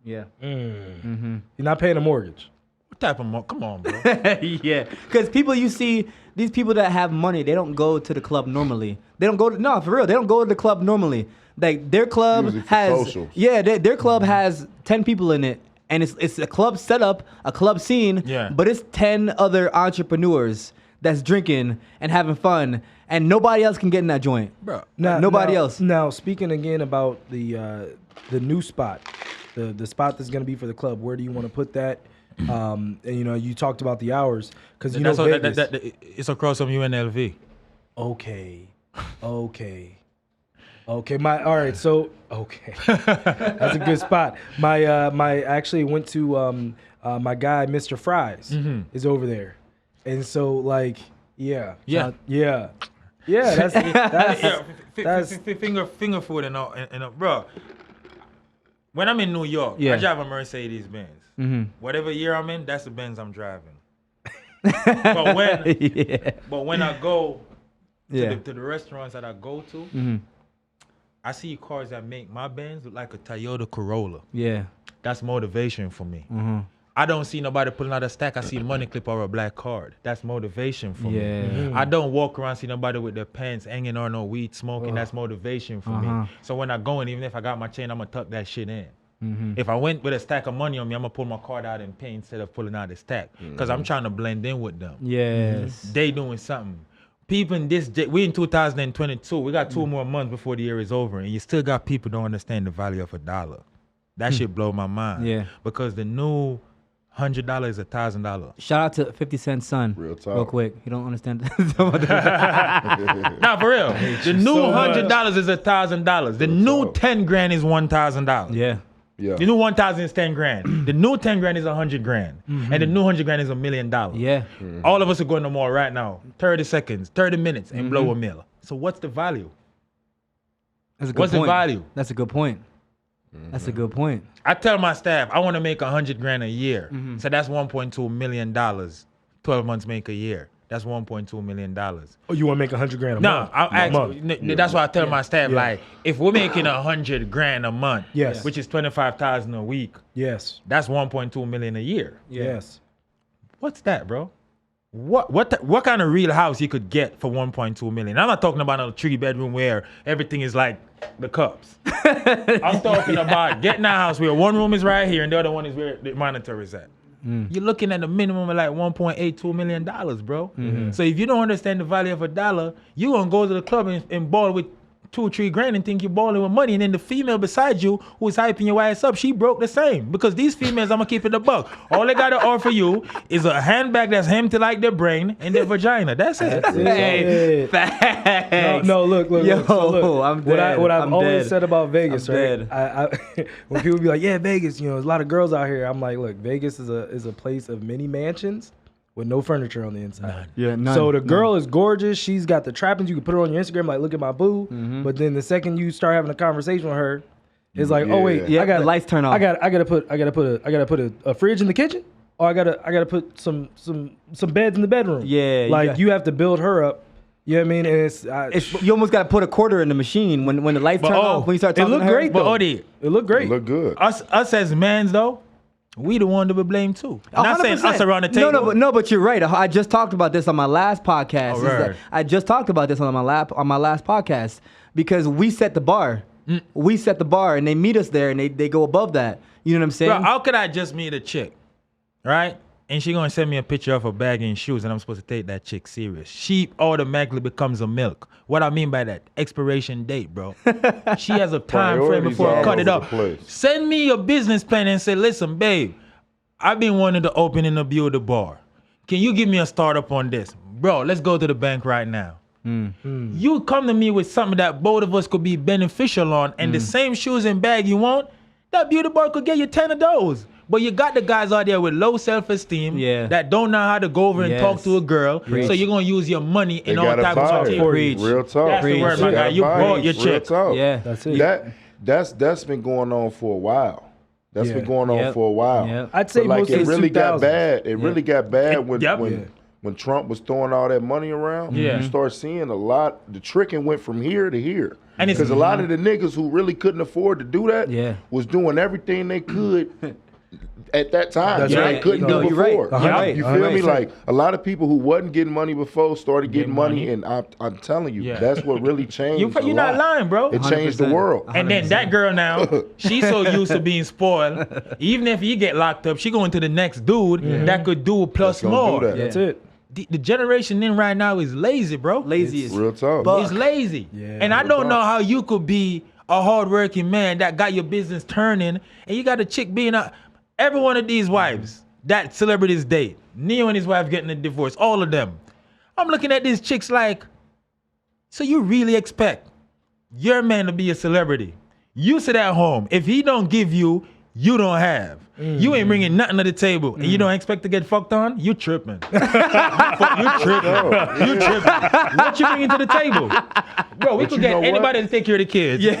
Yeah. You're not paying a mortgage. What type of come on, bro? Yeah. Because people you see, these people that have money, they don't go to the club normally. They don't go to, no, for real, they don't go to the club normally. Like their club Usually for has, socials. yeah, their club has 10 people in it. And it's a club setup, a club scene, but it's 10 other entrepreneurs that's drinking and having fun, and nobody else can get in that joint. Bro. Nobody else. Now, speaking again about the new spot, the spot that's going to be for the club, where do you want to put that? And you talked about the hours because Vegas. It's across from UNLV. Okay. That's a good spot. My actually went to my guy Mr. Fries is over there, and so like yeah. That's Finger food and all, and bro. When I'm in New York, I drive a Mercedes Benz. Whatever year I'm in, that's the Benz I'm driving. but when I go to the restaurants that I go to. I see cars that make my Benz look like a Toyota Corolla. Yeah. That's motivation for me. I don't see nobody pulling out a stack. I see a money clip or a black card. That's motivation for me. I don't walk around see nobody with their pants hanging or no weed smoking. That's motivation for me. So when I go in, even if I got my chain, I'm going to tuck that shit in. If I went with a stack of money on me, I'm going to pull my card out and pay instead of pulling out a stack. Because I'm trying to blend in with them. Yes. They doing something. People in we in 2022. We got 2 more months before the year is over, and you still got people don't understand the value of $1. That shit blow my mind. Yeah. Because the new $100 is $1,000. Shout out to 50 Cent's son. Real quick. You don't understand. Nah, for real. The new $100 is $1,000. The new 10 grand is $1,000. Yeah. Yeah. The new 1,000 is 10 grand. The new 10 grand is 100 grand. And the new 100 grand is $1 million. Yeah. All of us are going to mall right now. 30 seconds, 30 minutes, and blow $1 million. So what's the value? What's the value? That's a good point. That's a good point. I tell my staff, I want to make 100 grand a year. So that's $1.2 million. 12 months make a year. That's $1.2 million. Oh, you want to make 100 grand a month? That's why I tell my staff, like, if we're making 100 grand a month, which is 25,000 a week, that's 1.2 million a year. Yes. What's that, bro? What kind of real house you could get for 1.2 million? I'm not talking about a 3-bedroom where everything is like the Cubs. I'm talking about getting a house where one room is right here and the other one is where the monitor is at. You're looking at a minimum of like $1.82 million, bro. So if you don't understand the value of $1, you're going to go to the club and ball with 2 or 3 grand and think you're balling with money. And then the female beside you who's hyping your ass up, she broke the same. Because these females, I'm going to keep it a buck. All they got to offer you is a handbag that's empty like their brain and their vagina. That's it. Hey, facts. No, look. Yo, so look, I'm dead. What I've always said about Vegas, right? When people be like, yeah, Vegas, there's a lot of girls out here. I'm like, look, Vegas is a place of many mansions with no furniture on the inside. None. So the girl is gorgeous. She's got the trappings. You can put her on your Instagram, like, look at my boo. But then the second you start having a conversation with her, It's like, oh wait, Yeah, I got the lights turn off. I gotta put a fridge in the kitchen, or I gotta put some beds in the bedroom. Yeah, like you have to build her up. You know what I mean? And It's, you almost got to put a quarter in the machine when the lights turn off. When you start it talking looked to her. great though. But Odie, it looked great. It look good. us as mans though, we the one to be blamed too. I'm not saying 100%. us around the table. But you're right. I just talked about this on my last podcast. Oh, right. I just talked about this on my last podcast because we set the bar. We set the bar, and they meet us there, and they go above that. You know what I'm saying? Bro, how could I just meet a chick, right? And she gonna send me a picture of her bag and shoes, and I'm supposed to take that chick serious. She automatically becomes a milk. What I mean by that, expiration date, bro. She has a time frame Priorities before I all cut it over off. the place. Send me your business plan and say, listen, babe, I've been wanting to open and build a bar. Can you give me a startup on this? Bro, let's go to the bank right now. You come to me with something that both of us could be beneficial on, and the same shoes and bag you want, that beauty bar could get you 10 of those. But you got the guys out there with low self-esteem that don't know how to go over and talk to a girl. Preach. So you're going to use your money in They all gotta types buy of it. material. Preach. Real talk. That's the word, my guy. You bought your Real chick. talk. Yeah. That's it. That's been going on for a while. That's Yeah. been going on Yep. for a while. Yep. I'd say But like most it of really got 2000s. bad. It really got bad Yep. when Trump was throwing all that money around. Yeah. You start seeing a lot. The tricking went from here to here. And it's- Because a lot of the niggas who really couldn't afford to do that Yeah. was doing everything they could at that time. That's that right. they couldn't No, do you're right. before. You're right. You feel me? 100%. Like a lot of people who wasn't getting money before started getting money, money. and I'm telling you, Yeah. that's what really changed. You're not lying, bro. It changed the 100%. world. And then that girl now, she's so used to being spoiled. Even if you get locked up, she going to the next dude that could do plus That's gonna more. do that. That's it. The generation in right now is lazy, bro. Lazy as Real talk. fuck. It's lazy. Yeah. And I Real don't talk. know how you could be a hardworking man that got your business turning, and you got a chick being a. Every one of these wives that celebrities date, Neo and his wife getting a divorce, all of them. I'm looking at these chicks like, so you really expect your man to be a celebrity? You sit at home. If he don't give you, you don't have. You ain't bringing nothing to the table, and you don't expect to get fucked on? You tripping. You tripping. You tripping. What you bringing to the table? Bro, we But could you get know what? anybody to take care of the kids. Yeah.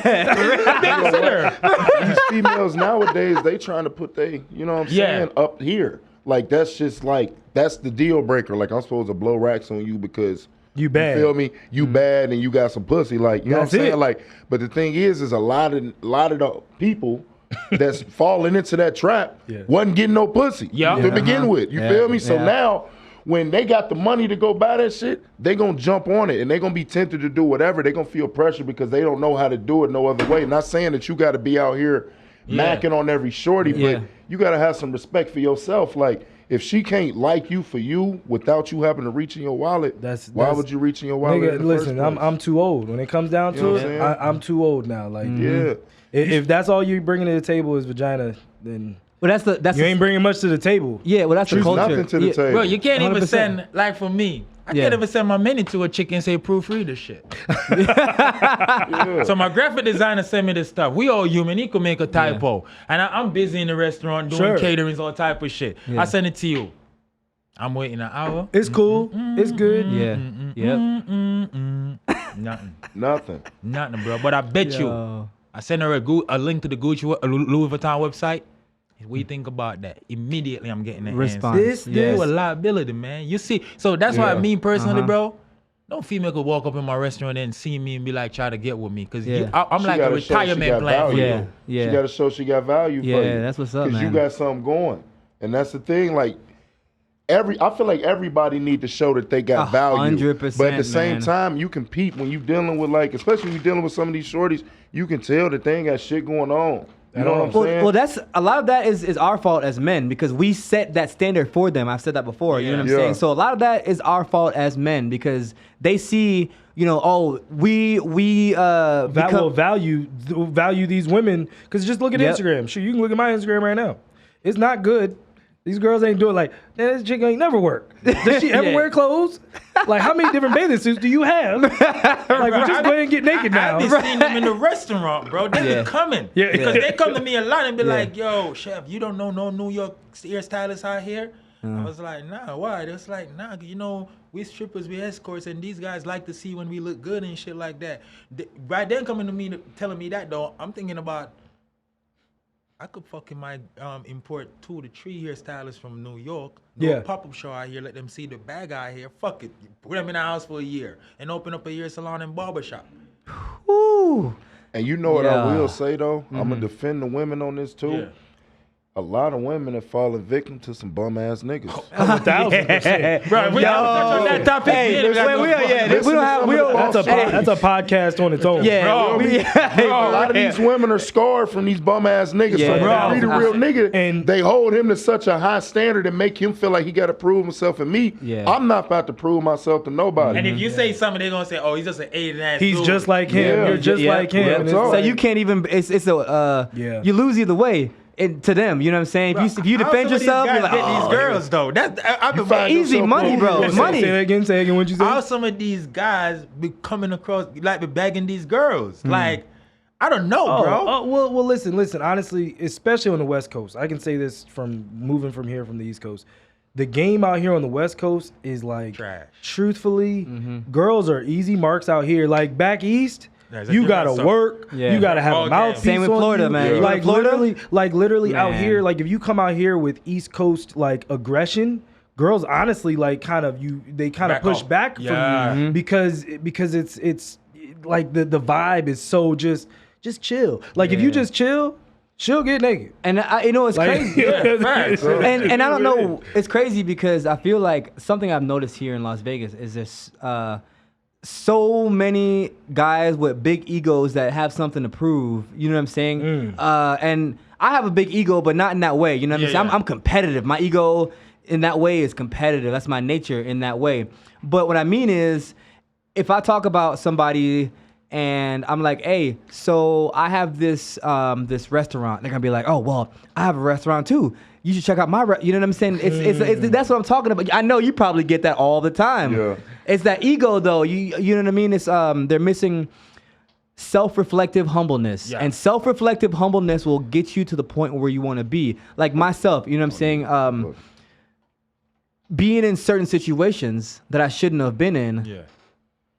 Babysitter. These females nowadays, they trying to put they, you know what I'm Yeah. saying, up here. Like that's just like that's the deal breaker. Like I'm supposed to blow racks on you because You bad. You feel me? You bad and you got some pussy. Like you know That's what I'm saying? it. Like, but the thing is a lot of the people that's falling into that trap wasn't getting no pussy Yeah. to begin with. You feel me? So Yeah. now when they got the money to go buy that shit, they gonna jump on it and they gonna be tempted to do whatever. They gonna feel pressure because they don't know how to do it no other way. Not saying that you gotta be out here macking on every shorty, Yeah. but you gotta have some respect for yourself. Like if she can't like you for you without you having to reach in your wallet, why would you reach in your wallet? Nigga, in the listen, first place? I'm too old. When it comes down You know to what I'm it, saying? I'm too old now. Like, Yeah. if that's all you bringing to the table is vagina, then Well, that's you ain't bringing much to the table. yeah. Well, that's the Choose culture. nothing to the Yeah. table. Bro, you can't even 100%. send, like for me, I Yeah. can't even send my menu to a chick and say proofread this shit. So my graphic designer sent me this stuff. We all human. He could make a typo. And I'm busy in the restaurant doing Sure. caterings, all type of shit. I send it to you. I'm waiting an hour. It's cool. It's good. Yeah. Yep. Nothing. Nothing. Nothing, bro. But I bet you, Yo. I sent her a link to the Louis Vuitton website. What do you think about that? Immediately, I'm getting the Response. answer. This Yes. You a liability, man. You see, so that's why Yeah. me personally, Uh-huh. bro. No female could walk up in my restaurant and see me and be like, try to get with me, cause Yeah. I'm She like a gotta show she retirement got plan for value. you. Yeah. Yeah. She got to show she got value for you. Yeah, that's what's up, Because you man. got something going. And that's the thing, like, I feel like everybody need to show that they got value. 100%, But at the same man. time, you compete when you dealing with, like, especially when you dealing with some of these shorties, you can tell that they ain't got shit going on. You know what I'm saying? Well, that's a lot of that is our fault as men because we set that standard for them. I've said that before. You know what I'm Yeah. saying? So a lot of that is our fault as men because they see, you know, oh, we value these women because just look at Yep. Instagram. Sure, you can look at my Instagram right now. It's not good. These girls ain't doing like, man, this chick ain't never work. Does she ever Yeah. wear clothes? Like, how many different bathing suits do you have? Like, we just go ahead and get naked now. I've been seeing them in the restaurant, bro. They Yeah. be coming. Yeah. Because they come to me a lot and be like, yo, chef, you don't know no New York hairstylists out here? I was like, nah, why? They was like, nah, you know, we strippers, we escorts, and these guys like to see when we look good and shit like that. Right then coming to me telling me that, though, I'm thinking about I could fucking import 2 to 3 hairstylists from New York. Yeah. Do a pop-up show out here, let them see the bag out here. Fuck it. Put them in the house for a year and open up a hair salon and barbershop. Woo. And you know what Yeah. I will say though? I'm gonna defend the women on this too. Yeah. A lot of women have fallen victim to some bum ass niggas. 1,000%. Bro, we on that topic. Hey, we gotta we don't have. We don't. That's a podcast on its own. Yeah, Bro, A lot of these women are scarred from these bum ass niggas. Yeah. So when Bro. they read a real nigga, And- they hold him to such a high standard and make him feel like he got to prove himself. And me, Yeah. I'm not about to prove myself to nobody. And if you say something, they're gonna say, "Oh, he's just an 8 ass." He's dude. just like him. Yeah. You're just Yeah. like him. Yeah. And it's So So like- you can't even. It's a. Yeah. You lose either way. To them, you know what I'm saying? If you How defend some of these yourself, guys you're like, get oh, these girls though. I've been find easy yourself money, bro. proving Money. Say that again. Say again. What you say? How some of these guys be coming across like be bagging these girls? Like, I don't know, bro. Oh, well, listen. Honestly, especially on the West Coast, I can say this from moving from here from the East Coast. The game out here on the West Coast is like, Trash. truthfully, girls are easy marks out here. Like back east, There's a you different gotta stuff. work. Yeah. You gotta have Oh, a okay. mouthpiece. Same with on Florida, you. man. You Like go to Florida? literally out Man. here. Like if you come out here with East Coast like aggression, girls honestly like they kind of Back push off. back Yeah. from you because it's like the vibe is so just chill. Like if you just chill, she'll get naked. And you know it's Like, crazy. Facts. And I don't know. It's crazy because I feel like something I've noticed here in Las Vegas is there's so many guys with big egos that have something to prove. You know what I'm saying? And I have a big ego, but not in that way. You know what I'm saying? Yeah. I'm competitive. My ego in that way is competitive. That's my nature in that way. But what I mean is, if I talk about somebody and I'm like, hey, so I have this this restaurant. They're gonna be like, oh, well, I have a restaurant too. You should check out my you know what I'm saying? It's that's what I'm talking about. I know you probably get that all the time. Yeah. It's that ego though. You know what I mean? It's they're missing self-reflective humbleness. Yeah. And self-reflective humbleness will get you to the point where you want to be. Like myself, you know what I'm saying? Being in certain situations that I shouldn't have been in Yeah.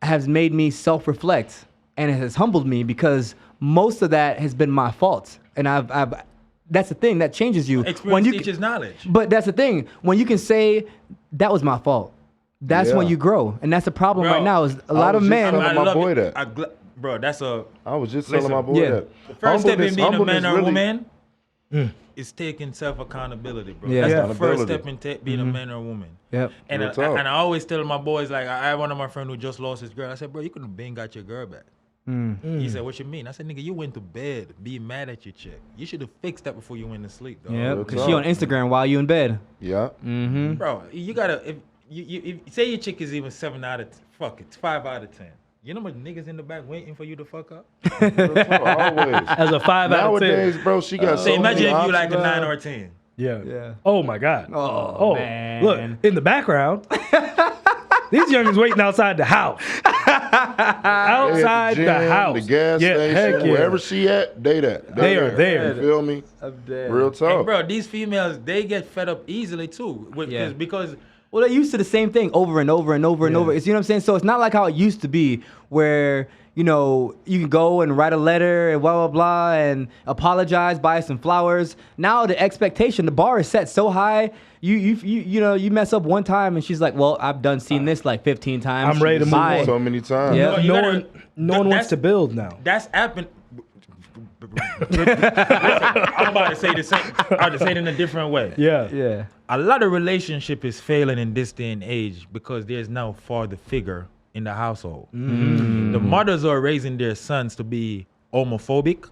has made me self-reflect, and it has humbled me because most of that has been my fault. And I've that's the thing that changes you. Experience you teaches knowledge. But that's the thing. When you can say that was my fault, that's when Yeah. you grow. And that's the problem Bro, right now is a lot of was just men. telling my love boy it. that. Bro, that's a I was just Listen, telling my boy yeah. that. the first step in being a Humbleness man or a really- woman is taking self accountability, bro. Yeah. That's the first Accountability. step in being a man or a woman. Yep. And Real talk. and I always tell my boys, like, I had one of my friends who just lost his girl. I said, bro, you could have been got your girl back. He said, what you mean? I said, nigga, you went to bed being mad at your chick. You should have fixed that before you went to sleep, dog. Yeah, Real because she on talk. Instagram while you in bed. Yeah. Bro, you gotta, if you say your chick is even 7 out of, fuck it, 5 out of 10. You know what niggas in the back waiting for you to fuck up? Real talk, always. As a 5 out of 10. Nowadays, bro, she got So so imagine many if you like a options 9 now. or a 10. Yeah. Yeah. Oh my God. Oh, man. Look, in the background, these youngins waiting outside the house. Outside They at the gym, house. the gas Yeah, station, heck yeah. wherever she at, they that. They are there. You feel me? I'm dead. Real And talk. bro, these females, they get fed up easily too. Yeah. Because Well, they're used to the same thing over and over and over and over. It's, you know what I'm saying? So it's not like how it used to be where, you know, you can go and write a letter and blah, blah, blah, and apologize, buy some flowers. Now the expectation, the bar is set so high. You know, you mess up one time and she's like, well, I've done seen this like 15 times. I'm ready to move Bye. on. So many times. Yeah. you No gotta- one, no one wants that's- to build now. that's happened. I'm about to say the same. I'll just say it in a different way. Yeah. Yeah. A lot of relationship is failing in this day and age because there's no father figure in the household. The mothers are raising their sons to be homophobic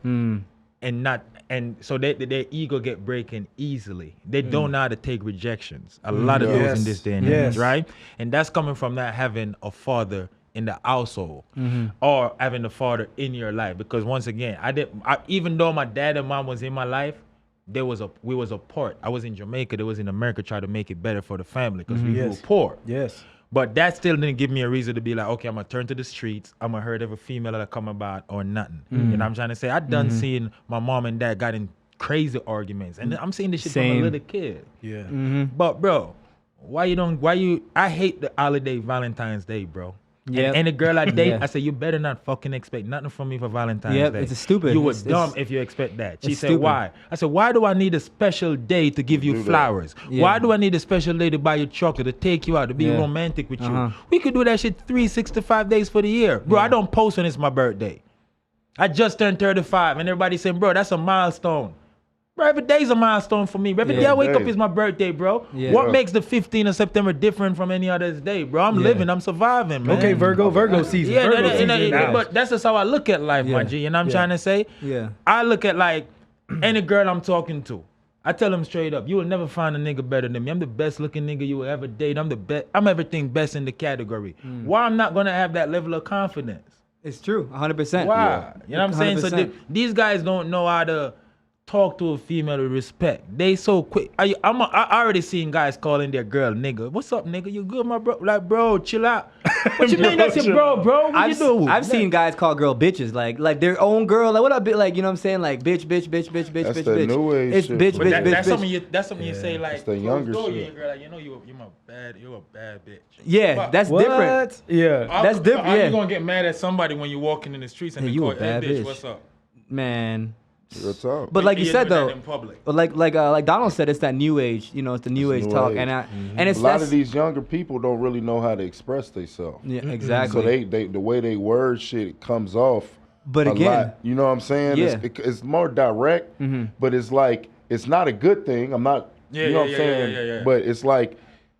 and so their ego get breaking easily. They don't know how to take rejections. A lot of those Yes. in this day and Yes. age, right? And that's coming from not having a father in the household or having a father in your life. Because once again, even though my dad and mom was in my life, we was apart. I was in Jamaica, they was in America trying to make it better for the family because we Yes. grew poor. Yes. But that still didn't give me a reason to be like, okay, I'm gonna turn to the streets. I'm gonna hurt every female that come about or nothing. You know what I'm trying to say? I done seen my mom and dad got in crazy arguments, and I'm seeing this shit from Same. a little kid. Yeah. But bro, I hate the holiday Valentine's Day, bro. Yep. And any girl I date, Yeah. I said, you better not fucking expect nothing from me for Valentine's Yep, Day. it's stupid. You were It's- dumb it's- if you expect that. She it's said, stupid. why? I said, why do I need a special day to give you do that. flowers? Yeah. Why do I need a special day to buy you chocolate, to take you out, to be Yeah. romantic with Uh-huh. you? We could do that shit 365 days for the year. Bro, I don't post when it's my birthday. I just turned 35 and everybody's saying, bro, that's a milestone. Bro, every day's a milestone for me. Every Yeah. day I wake up Day. is my birthday, bro. Yeah. What Yeah. makes the 15th of September different from any other day, bro? I'm Yeah. living, I'm surviving, man. Okay, Virgo season. Yeah, Virgo that- season that- now. but that's just how I look at life, my Yeah. G. You know what I'm Yeah. trying to say? Yeah. I look at like any girl I'm talking to. I tell them straight up, you will never find a nigga better than me. I'm the best looking nigga you will ever date. I'm the best. I'm everything best in the category. Why I'm not gonna have that level of confidence? It's true, 100%. Why? You know what I'm saying? So 100%. these guys don't know how to talk to a female with respect. They so quick. I already seen guys calling their girl nigga. What's up, nigga? You good, my bro? Like, bro, chill out. What you mean that's your bro, bro? What you do? I've seen guys call girl bitches, like their own girl. Like, what up, like, you know what I'm saying? Like, bitch, bitch, bitch, bitch, bitch, That's bitch, that bitch. new age It's shit, bitch, bro. bitch, But bitch, that's bitch. something you say like That's the close younger door, shit. you girl, like, you know you're a bad bitch. Yeah, Fuck. that's What? different. Yeah. That's different, How yeah. you gonna get mad at somebody when you're walking in the streets and Hey, they you call a hey bad bitch, bitch. what's up? Man. Real talk. But like you You're said doing though, that in public. but like Donald said, it's that new age. You know, it's the new age new talk, age. and and it's A lot that's- of these younger people don't really know how to express themselves. Yeah, exactly. So they the way they word shit comes off. But a again- lot. You know what I'm saying? Yeah. It's more direct, but it's like it's not a good thing. I'm not. Yeah, you know yeah, what I'm yeah, saying? yeah. But it's like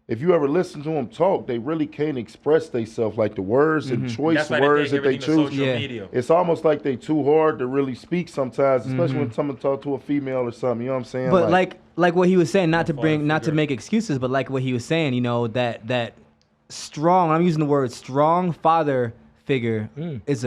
if you ever listen to them talk, they really can't express themselves. Like the words and choice That's why words they that take they everything to choose. social Yeah. media. It's almost like they too hard to really speak sometimes, especially when someone talk to a female or something. You know what I'm saying? But like what he was saying, not to figure. make excuses, but like what he was saying, you know, that strong. I'm using the word strong father figure is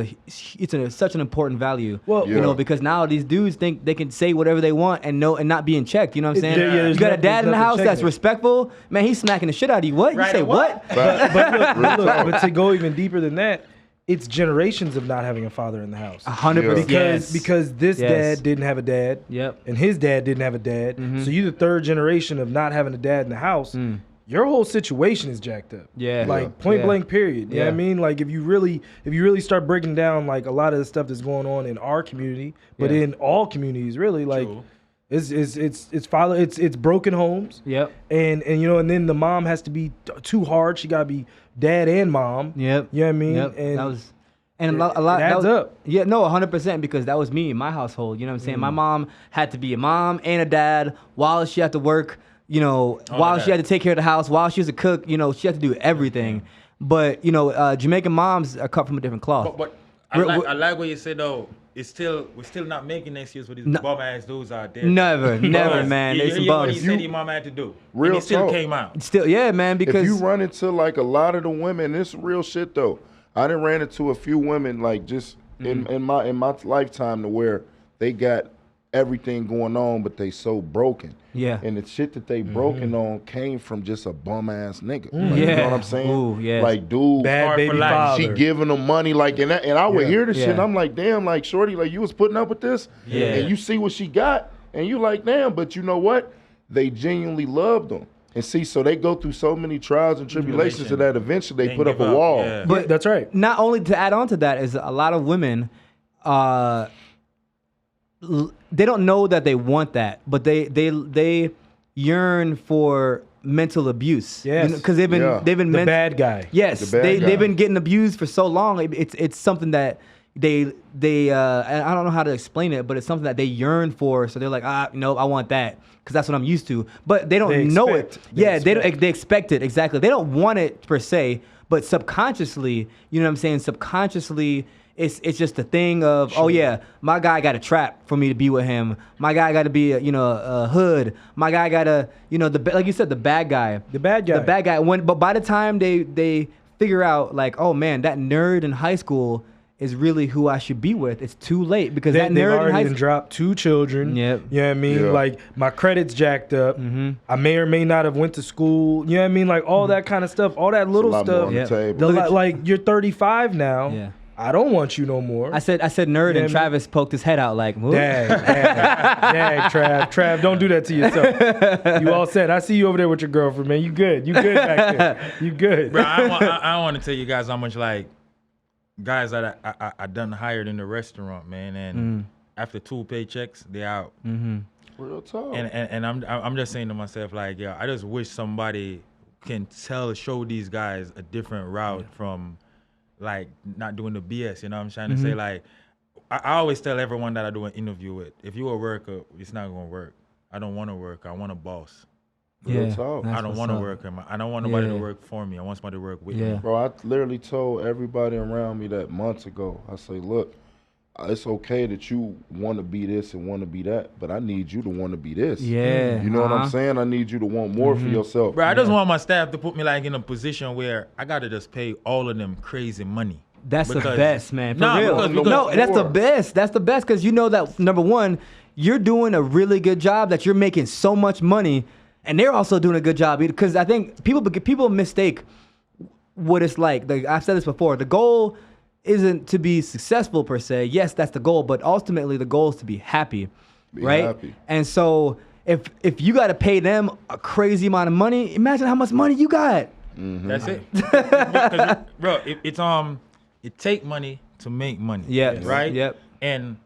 such an important value. Well, you know, Yeah. because now these dudes think they can say whatever they want and not being checked. You know what I'm saying? Yeah, you there's got a no- dad in the there's house nothing that's checking it. respectful. Man, he's smacking the shit out of you. What? You Right, say what? what? But look, but to go even deeper than that, it's generations of not having a father in the house. 100%. Because this Yes. dad didn't have a dad. Yep. And his dad didn't have a dad. So you're the third generation of not having a dad in the house. Your whole situation is jacked up. Yeah. Like Yeah. point Yeah. blank period. You know what I Yeah. mean? Like if you really start breaking down like a lot of the stuff that's going on in our community, but Yeah. in all communities really, like True. it's broken homes. Yep. And you know, and then the mom has to be too hard. She gotta be dad and mom. Yep. You know what I mean? Yep. And that was, and a lot. it adds that was, up. Yeah, no, 100% because that was me in my household. You know what I'm saying? My mom had to be a mom and a dad while she had to work. You know, while of she that. had to take care of the house, while she was a cook. You know, she had to do everything. But you know, Jamaican moms are cut from a different cloth. But Re- I like what you said though. We're still not making excuse for these No. bum ass dudes out there. Never, Because man. You They some hear what he bums. said your mama had to do. Real and he still talk. came out. Still, yeah, man. Because if you run into like a lot of the women, this real shit though. I done ran into a few women like just in my lifetime to where they got everything going on, but they so broken. Yeah. And the shit that they broken on came from just a bum ass nigga. Like, you know Yeah. what I'm saying? Ooh, yes. Like, dude, Bad Hard baby for life. she father. giving them money, like, and I would Yeah. hear this shit, and Yeah. I'm like, damn, like, shorty, like, you was putting up with this, Yeah. and you see what she got, and you like, damn, but you know what? They genuinely loved them. And see, so they go through so many trials and tribulations to that eventually they Ain't put up give a up, wall. yeah. But that's right. not only to add on to that is a lot of women they don't know that they want that, but they yearn for mental abuse. Yes. Because they've been Yeah. they've been The bad guy. Yes, The bad guy. they've been getting abused for so long. It's something that they and I don't know how to explain it, but it's something that they yearn for. So they're like, no, I want that because that's what I'm used to. But they don't They know expect. it. They Yeah, expect. they expect it exactly. They don't want it per se, but subconsciously, you know what I'm saying? Subconsciously, it's just a thing of, oh yeah, my guy got a trap for me to be with him. My guy got to be a hood. My guy got to like you said, the bad guy. The bad guy. The bad guy. But by the time they figure out like, oh man, that nerd in high school is really who I should be with, it's too late because that They've nerd in already high done school. dropped 2 children. Yep. You know what I mean? Yeah. Like my credit's jacked up. I may or may not have went to school. You know what I mean? Like all that kind of stuff, all that It's a little lot more stuff. on Yeah. the table. Like you're 35 now. Yeah. I don't want you no more. I said nerd, Yeah, and Travis poked his head out like, "Whoop." Dag, Trav, don't do that to yourself. You all set. I see you over there with your girlfriend, man. You good back there. You good. Bro, I want to tell you guys how much like guys that I done hired in the restaurant, man, and after 2 paychecks, they out. Real talk. And I'm just saying to myself like, yeah, I just wish somebody can show these guys a different route from like not doing the BS. You know what I'm trying to say? Like, I always tell everyone that I do an interview with, if you're a worker, it's not gonna work. I don't want to work. I want a boss. Real talk. that's I don't what's want to up. work. I don't want nobody Yeah. to work for me. I want somebody to work with Yeah. me. Bro, I literally told everybody around me that months ago. I say, look, it's okay that you want to be this and want to be that, but I need you to want to be this. Yeah. You know what I'm saying? I need you to want more for yourself. Bro, I just want my staff to put me like in a position where I gotta just pay all of them crazy money. That's the Because- best, man. For Nah, real. because- No, that's the more. best. That's the best because you know that, number one, you're doing a really good job, that you're making so much money, and they're also doing a good job. Because I think people mistake what it's like. I've said this before. The goal isn't to be successful per se. Yes, that's the goal, but ultimately the goal is to be happy, Be right? happy. And so if you got to pay them a crazy amount of money, imagine how much money you got. That's it. 'Cause, bro, it take money to make money. Yep. Right? Yep. And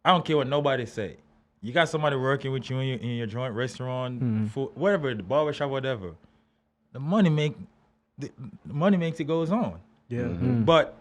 I don't care what nobody say. You got somebody working with you in your joint restaurant, food, whatever, the barbershop, whatever. The money makes it goes on. Yeah. But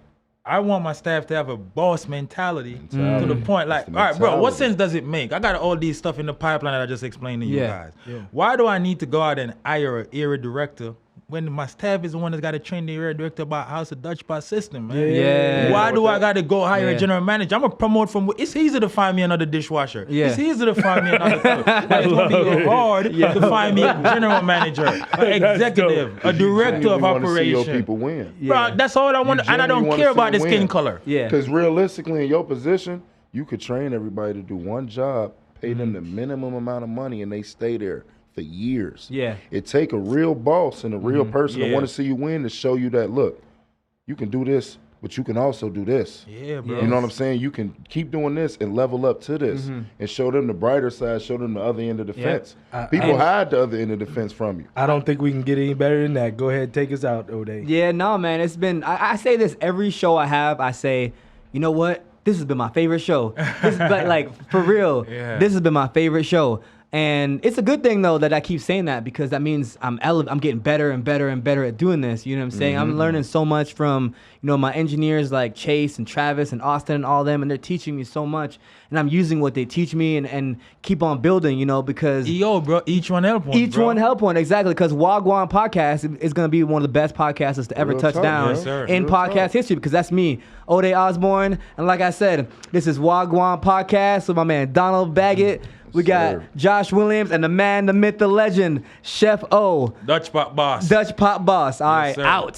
I want my staff to have a boss mentality to Mentality. the point like, That's all the right, bro, what mentality. sense does it make? I got all these stuff in the pipeline that I just explained to you Yeah. guys. Yeah. Why do I need to go out and hire an area director when my staff is the one that's got to train the area director about how's the Dutch pot system, man? Yeah. Why do I got to go hire Yeah. a general manager? I'm going to promote from, it's easy to find me another dishwasher. Yeah. It's easy to find me another cook. But it's going to be hard to find me a general manager, an executive, a director of You wanna see your operation. people win. Bro, that's all I want, You and I don't genuinely care wanna about the see them skin win. color. Yeah. Because realistically, in your position, you could train everybody to do one job, pay them the minimum amount of money, and they stay there for years. Yeah. It take a real boss and a real person to Yeah. want to see you win to show you that, look, you can do this, but you can also do this. Yeah, bro. You know what I'm saying? You can keep doing this and level up to this and show them the brighter side, show them the other end of the fence. People hide the other end of the fence from you. I don't think we can get any better than that. Go ahead, take us out, O'Day. Yeah, no, man. It's been, I say this every show I have. I say, you know what? This has been my favorite show. This is like for real. Yeah. This has been my favorite show. And it's a good thing though that I keep saying that, because that means I'm getting better and better and better at doing this. You know what I'm saying? I'm learning so much from, my engineers like Chase and Travis and Austin and all them, and they're teaching me so much. And I'm using what they teach me and keep on building, because EO, bro. Each one help one. each bro. one help one, exactly, because Gwaan podcast is going to be one of the best podcasters to ever Real touch talk, down yes, sir. in Real podcast talk. history, because that's me, Oneal Osborne. And like I said, this is Gwaan podcast with my man Donald Baggett. We got sir. Josh Williams and the man, the myth, the legend, Chef O, Dutch pot boss. Dutch Pop Boss. All right, sir. out.